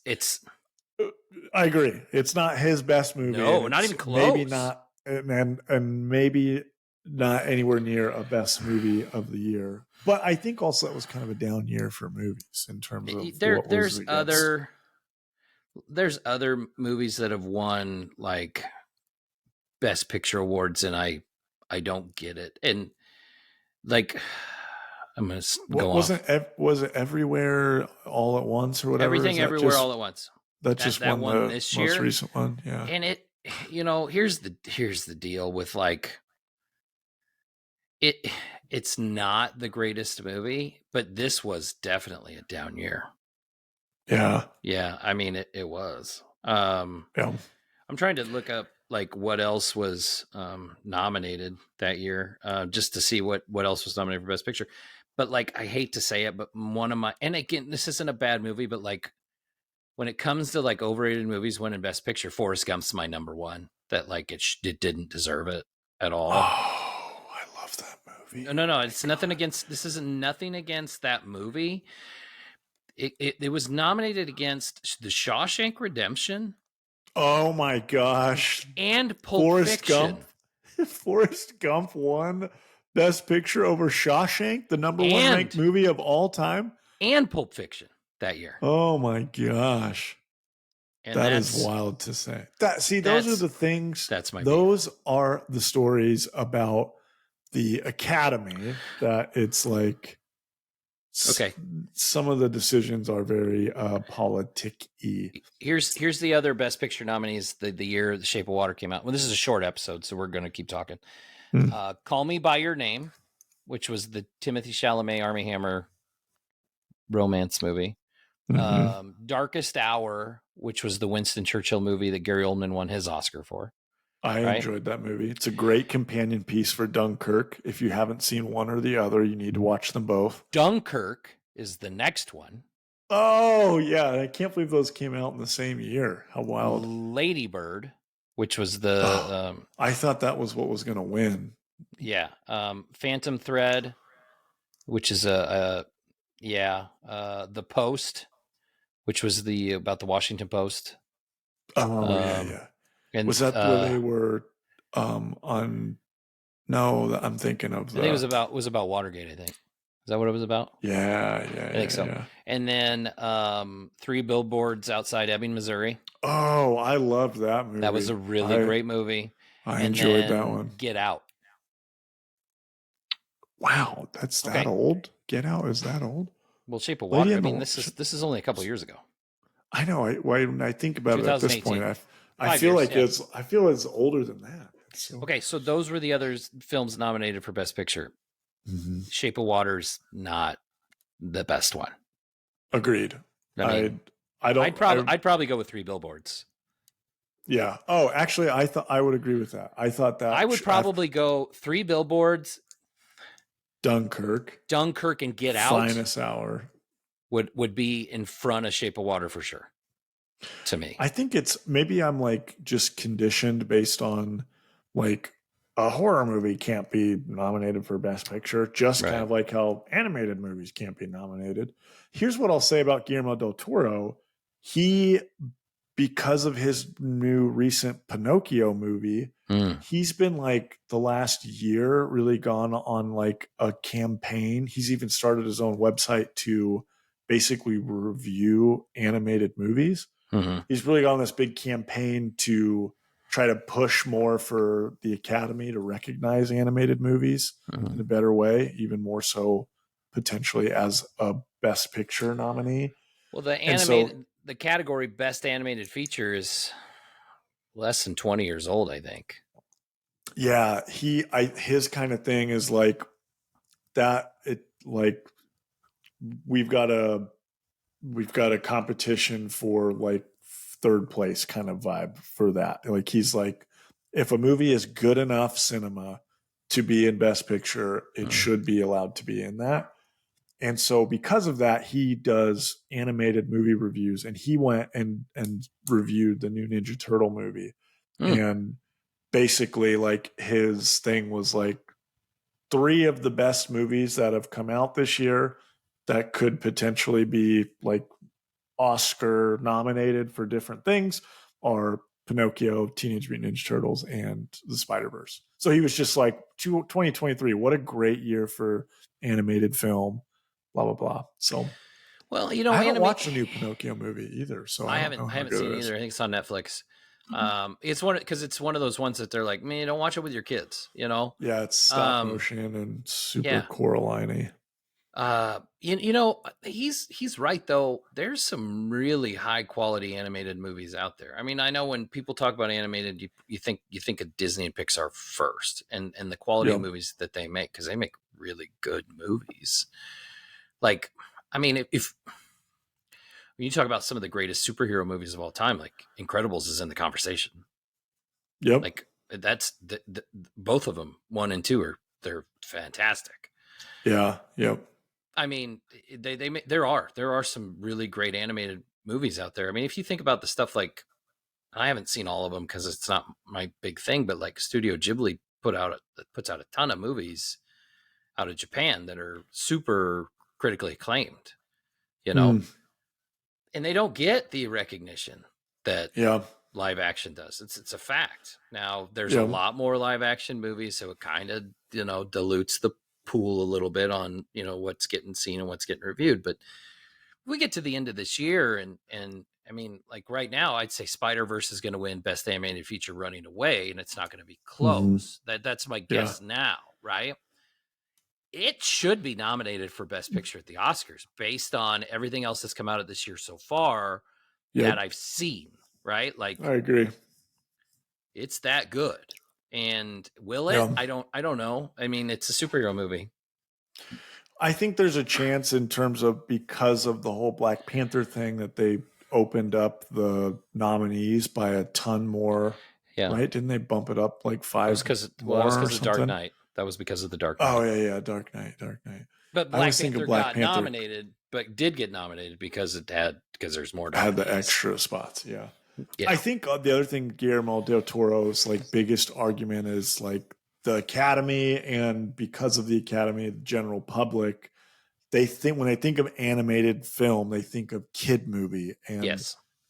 I agree. It's not his best movie. No, not even close. Maybe not, and maybe not anywhere near a best movie of the year. But I think also it was kind of a down year for movies in terms of there's other movies that have won like Best Picture awards, and I don't get it. And like, I'm gonna go on. Was it Everywhere All at Once or whatever? Everything Everywhere All at Once. That's just that one this year, most recent one. Yeah. And it, here's the deal with like it's not the greatest movie, but this was definitely a down year. Yeah. I mean, it was. I'm trying to look up like what else was nominated that year, just to see what else was nominated for Best Picture. But like, I hate to say it, but and again, this isn't a bad movie, but like when it comes to like overrated movies winning Best Picture, Forrest Gump's my number one. That like it didn't deserve it at all. Oh, I love that movie. No. It's nothing against. This isn't nothing against that movie. It was nominated against The Shawshank Redemption. Oh my gosh! And Pulp Fiction. Forrest Gump won Best Picture over Shawshank, the number one ranked movie of all time, and Pulp Fiction that year. Oh my gosh! And that is wild to say. Those are the things. Those are the stories about the Academy that it's like. Okay. Some of the decisions are very politic-y. Here's the other Best Picture nominees the year The Shape of Water came out. Well, this is a short episode, so we're going to keep talking. Call Me by Your Name, which was the Timothée Chalamet Armie Hammer romance movie. Darkest Hour, which was the Winston Churchill movie that Gary Oldman won his Oscar for. I enjoyed that movie. It's a great companion piece for Dunkirk. If you haven't seen one or the other, you need to watch them both. Dunkirk is the next one. Oh, yeah. I can't believe those came out in the same year. How wild. Lady Bird, which was the... I thought that was what was going to win. Yeah. Phantom Thread, which is The Post, which was about the Washington Post. Yeah. And was that where they were on? No, I'm thinking of. I think it was about Watergate. I think is that what it was about? Yeah. I think so. Yeah. And then 3 Billboards Outside Ebbing, Missouri. Oh, I loved that movie. That was a really great movie. I enjoyed that one. Get Out. Wow, that's that old. Get Out is that old? Well, Shape of Water. I mean, this is only a couple years ago. I know. When I think about it at this point, 2018. I 5 feel years, like yeah. I feel it's older than that. So Okay, so those were the other films nominated for Best Picture. Shape of Water's not the best one. Agreed. I mean, I don't. I'd probably go with Three Billboards. Yeah. Oh, actually, I thought I would agree with that. I thought that I would probably go Three Billboards, Dunkirk, and Get Out Finest Hour would be in front of Shape of Water for sure. To me, I think it's maybe I'm like just conditioned based on like a horror movie can't be nominated for Best Picture, just kind right. of like how animated movies can't be nominated. Here's what I'll say about Guillermo del Toro. He, because of his new recent Pinocchio movie, he's been like the last year really gone on like a campaign. He's even started his own website to basically review animated movies. He's really gone on this big campaign to try to push more for the Academy to recognize animated movies in a better way, even more so potentially as a Best Picture nominee. Well, the category Best Animated Feature is less than 20 years old, I think. Yeah, his kind of thing is like that. It like we've got a competition for like third place kind of vibe for that. Like he's like, if a movie is good enough cinema to be in Best Picture, it should be allowed to be in that. And so because of that, he does animated movie reviews, and he went and reviewed the new Ninja Turtle movie. And basically like his thing was like 3 of the best movies that have come out this year that could potentially be like Oscar nominated for different things are Pinocchio, Teenage Mutant Ninja Turtles, and the Spider-Verse. So he was just like 2023, what a great year for animated film, blah blah blah. So well, I haven't watched the new Pinocchio movie either, so I don't know how haven't good seen it it is. either. I think it's on Netflix. It's one of those ones that they're like, man, don't watch it with your kids, you know? Yeah, it's stop motion and super Coraline-y. He's right though. There's some really high quality animated movies out there. I mean, I know when people talk about animated, you think of Disney and Pixar first, and the quality of movies that they make, because they make really good movies. Like, I mean, if when you talk about some of the greatest superhero movies of all time, like Incredibles is in the conversation. Yep. Like that's both of them, 1 and 2 they're fantastic. Yeah. Yep. I mean, there are some really great animated movies out there. I mean, if you think about the stuff like, I haven't seen all of them because it's not my big thing, but like Studio Ghibli puts out a ton of movies out of Japan that are super critically acclaimed, you know, and they don't get the recognition that live action does. It's a fact. Now there's a lot more live action movies, so it kind of, dilutes the pool a little bit on, what's getting seen and what's getting reviewed. But we get to the end of this year, and I mean, like right now, I'd say Spider-Verse is going to win Best Animated Feature running away, and it's not going to be close. That's my guess now, right? It should be nominated for Best Picture at the Oscars based on everything else that's come out of this year so far that I've seen, right? Like, I agree. It's that good. And will it? I don't know. I mean, it's a superhero movie. I think there's a chance in terms of, because of the whole Black Panther thing, that they opened up the nominees by a ton more. Yeah. Right? Didn't they bump it up like 5 more? That was because of Dark Knight. That was because of the Dark Knight. Oh yeah, Dark Knight. But Black Panther got nominated, but did get nominated because there's more nominees. Had the extra spots, yeah. I think the other thing, Guillermo del Toro's like biggest argument is like the Academy, and because of the Academy, the general public, they think when they think of animated film, they think of kid movie, and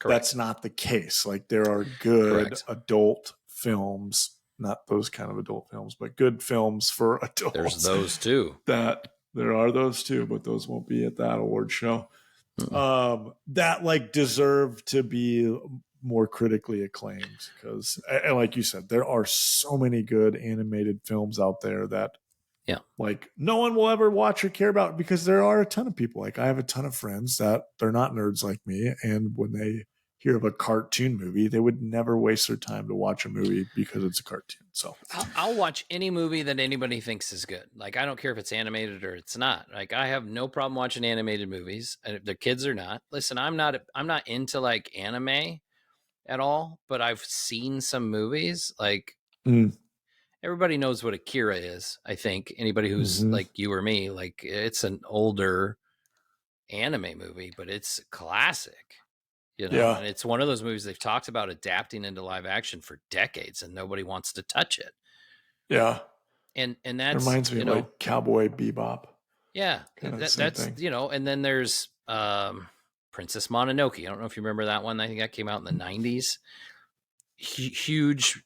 that's not the case. Like there are good adult films, not those kind of adult films, but good films for adults. There's those too. There are those too, but those won't be at that award show. That like deserve to be more critically acclaimed, because, like you said, there are so many good animated films out there that Yeah. Like no one will ever watch or care about, because there are a ton of people. Like I have a ton of friends that they're not nerds like me. And when they hear of a cartoon movie, they would never waste their time to watch a movie because it's a cartoon. So I'll watch any movie that anybody thinks is good. Like, I don't care if it's animated or it's not. Like, I have no problem watching animated movies, and if they're kids or not. Listen, I'm not into like anime at all, but I've seen some movies. Like, everybody knows what Akira is. I think anybody who's like you or me, like, it's an older anime movie, but it's classic. Yeah. And it's one of those movies they've talked about adapting into live action for decades, and nobody wants to touch it. Yeah. And It that's, reminds me of like Cowboy Bebop. yeah, Kind of the same that's thing. and then there's Princess Mononoke. I don't know if you remember that one. I think that came out in the 90s. Huge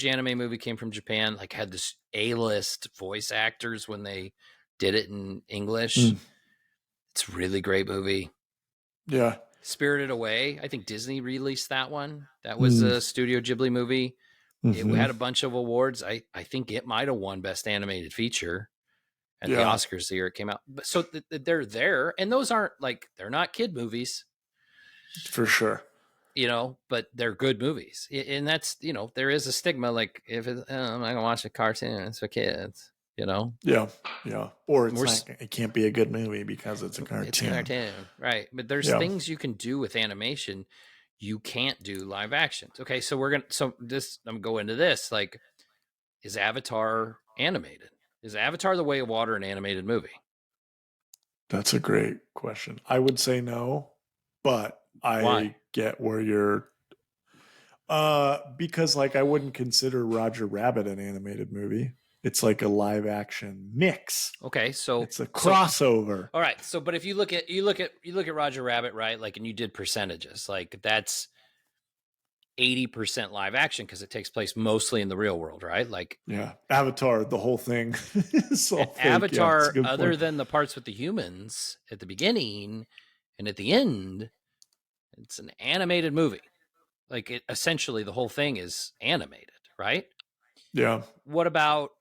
anime movie, came from Japan, like had this A-list voice actors when they did it in English. It's a really great movie. Yeah. Spirited Away, I think Disney released that one. That was a Studio Ghibli movie. It had a bunch of awards. I think it might have won Best Animated Feature at the Oscars the year it came out. But so they're there, and those aren't like, they're not kid movies, for sure. But they're good movies. And that's, there is a stigma, like, if I'm not gonna watch a cartoon, it's for kids. Yeah. Or it can't be a good movie because it's a cartoon. It's a cartoon, right? But there's things you can do with animation you can't do live action. Okay, so I'm going into this. Like, is Avatar animated? Is Avatar: The Way of Water an animated movie? That's a great question. I would say no, but I get where you're. Because like I wouldn't consider Roger Rabbit an animated movie. It's like a live action mix. Okay, so it's a crossover. All right, so but if you look at Roger Rabbit, right? Like, and you did percentages, like that's 80% live action because it takes place mostly in the real world, right? Like, yeah, Avatar, the whole thing is all fake. Avatar, other than the parts with the humans at the beginning and at the end, it's an animated movie. Like, essentially the whole thing is animated, right? Yeah. What about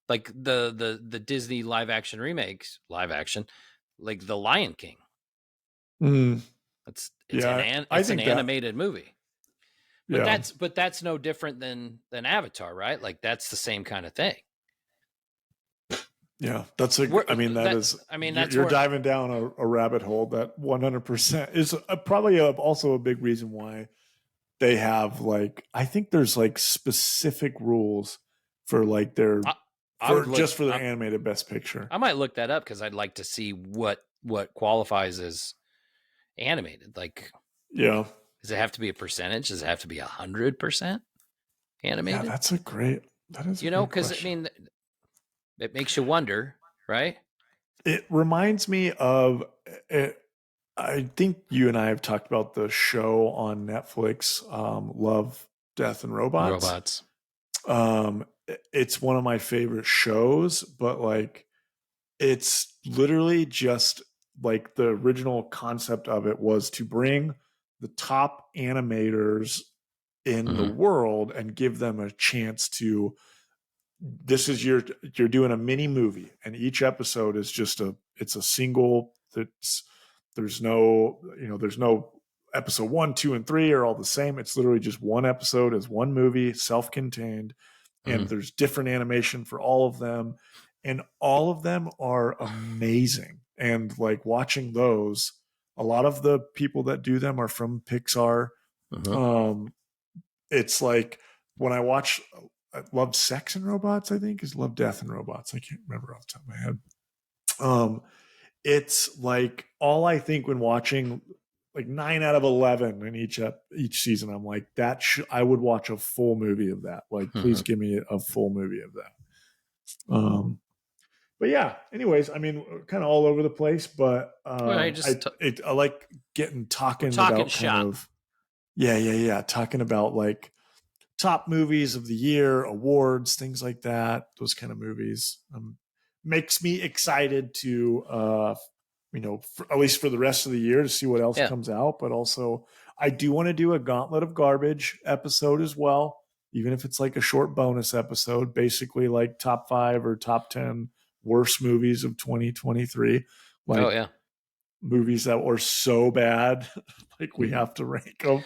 like the Disney live action remakes, like The Lion King? It's an animated movie. But that's no different than Avatar, right? Like, that's the same kind of thing. Yeah, that's you're diving down a rabbit hole that 100% is probably also a big reason why they have, like, I think there's like specific rules for like their animated best picture. I might look that up because I'd like to see what qualifies as animated. Like, yeah, does it have to be a percentage? Does it have to be 100% animated? Yeah, that is because I mean, it makes you wonder, right? It reminds me of it. I think you and I have talked about the show on Netflix, Love, Death, and Robots. It's one of my favorite shows, but like, it's literally just like the original concept of it was to bring the top animators in the world and give them a chance to. You're doing a mini movie, and each episode is just it's a single. There's no episode 1, 2, and 3 are all the same. It's literally just one episode as one movie, self-contained, and there's different animation for all of them, and all of them are amazing. And like, watching those, a lot of the people that do them are from Pixar. It's like, when I watch Love, Sex, and Robots, I think is Love, Death, and Robots. I can't remember off the top of my head. It's like, all I think when watching like 9 out of 11 in each season, I'm like, I would watch a full movie of that. Like, please give me a full movie of that. But yeah, anyways, I mean, kind of all over the place, but I like talking about shop. kind of, talking about like top movies of the year, awards, things like that. Those kind of movies makes me excited to, at least for the rest of the year, to see what else comes out. But also, I do want to do a Gauntlet of Garbage episode as well. even if it's like a short bonus episode, basically like top 5 or top 10 worst movies of 2023. Like, oh yeah, movies that were so bad, like we have to rank them.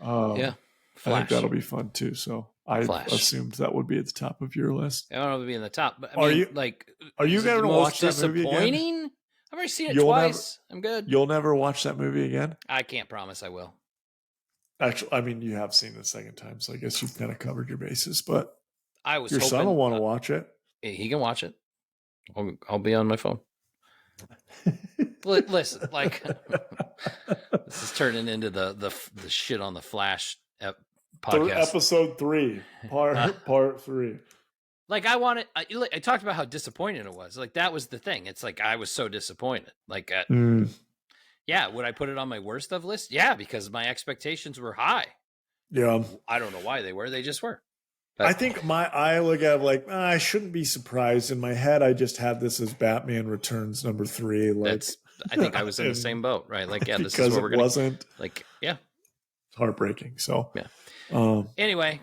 yeah. I think Flash. that'll be fun too. So I Flash. assumed that would be at the top of your list. I don't know if it'd be in the top, but I Are mean, you- like, Are you is it going the to most watch that movie again? disappointing? I've already seen it You'll twice. I'm good. You'll never watch that movie again? I can't promise I will. Actually, I mean, you have seen it a second time, so I guess you've kind of covered your bases. But I was your hoping son will want to watch it. he can watch it. I'll be on my phone. Listen, like this is turning into the shit on the Flash podcast. Episode 3, part 3. Like I talked about how disappointed it was. Like that was the thing. It's like I was so disappointed. Like, yeah, would I put it on my worst of list? Yeah, because my expectations were high. Yeah, I don't know why they were. They just were. But I think I look at it like I shouldn't be surprised. In my head, I just had this as Batman Returns number 3. Like I think I was in the same boat, right? Like, yeah, this is what we're gonna. Wasn't like, yeah, it's heartbreaking. So yeah. Anyway,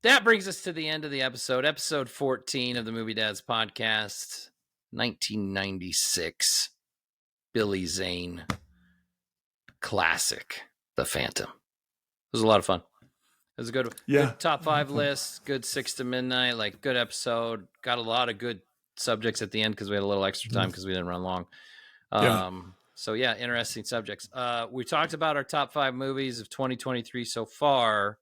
that brings us to the end of the episode 14 of the Movie Dads podcast, 1996, Billy Zane classic, The Phantom. It was a lot of fun. It was a good top 5 list, good 6 to midnight, like good episode. Got a lot of good subjects at the end because we had a little extra time because we didn't run long. So yeah, interesting subjects. We talked about our top 5 movies of 2023 so far.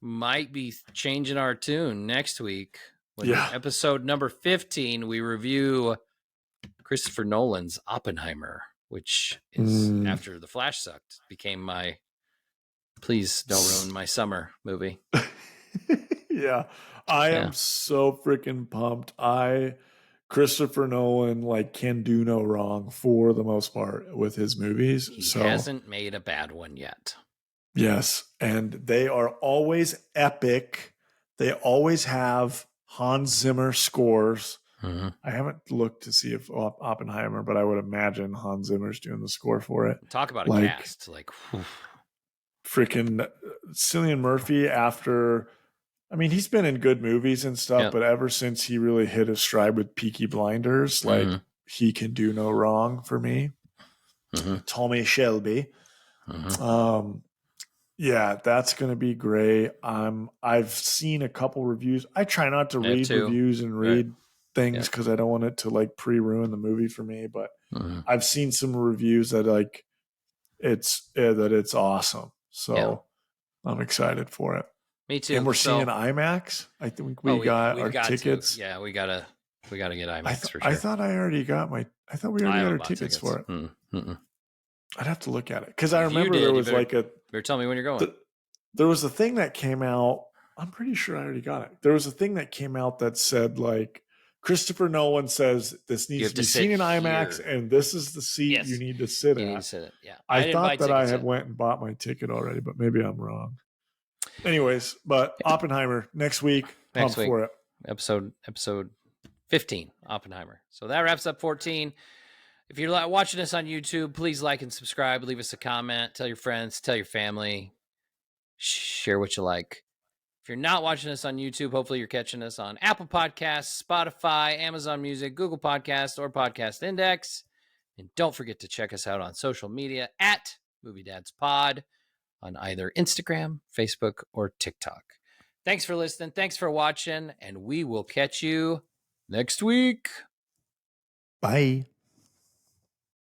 Might be changing our tune next week. Episode number 15, we review Christopher Nolan's Oppenheimer, which is after The Flash sucked, became my please don't ruin my summer movie. Yeah. I am so freaking pumped. Christopher Nolan like can do no wrong for the most part with his movies. He hasn't made a bad one yet. Yes. And they are always epic. They always have Hans Zimmer scores. Mm-hmm. I haven't looked to see if Oppenheimer, but I would imagine Hans Zimmer's doing the score for it. Talk about a cast. Like, freaking Cillian Murphy after, I mean, he's been in good movies and stuff, but ever since he really hit his stride with Peaky Blinders, like he can do no wrong for me. Tommy Shelby. Yeah, that's going to be great. I've seen a couple reviews. I try not to read reviews and read things because I don't want it to like pre-ruin the movie for me, but I've seen some reviews that like it's awesome. So I'm excited for it. Me too. And we're seeing IMAX. I think we got our tickets. Yeah, we gotta get IMAX for sure. I thought we already got our tickets for it. I'd have to look at it because I remember there was like a. Better tell me when you're going. There was a thing that came out. I'm pretty sure I already got it. There was a thing that came out that said like Christopher Nolan says this needs to be seen in IMAX, and this is the seat you need to sit at. Need to sit at. Yeah, I thought that I had went and bought my ticket already, but maybe I'm wrong. Anyways, but Oppenheimer next week. Pumped for it. Episode 15, Oppenheimer. So that wraps up 14. If you're watching us on YouTube, please like and subscribe. Leave us a comment. Tell your friends. Tell your family. Share what you like. If you're not watching us on YouTube, hopefully you're catching us on Apple Podcasts, Spotify, Amazon Music, Google Podcasts, or Podcast Index. And don't forget to check us out on social media at Movie Dads Pod on either Instagram, Facebook, or TikTok. Thanks for listening. Thanks for watching. And we will catch you next week. Bye.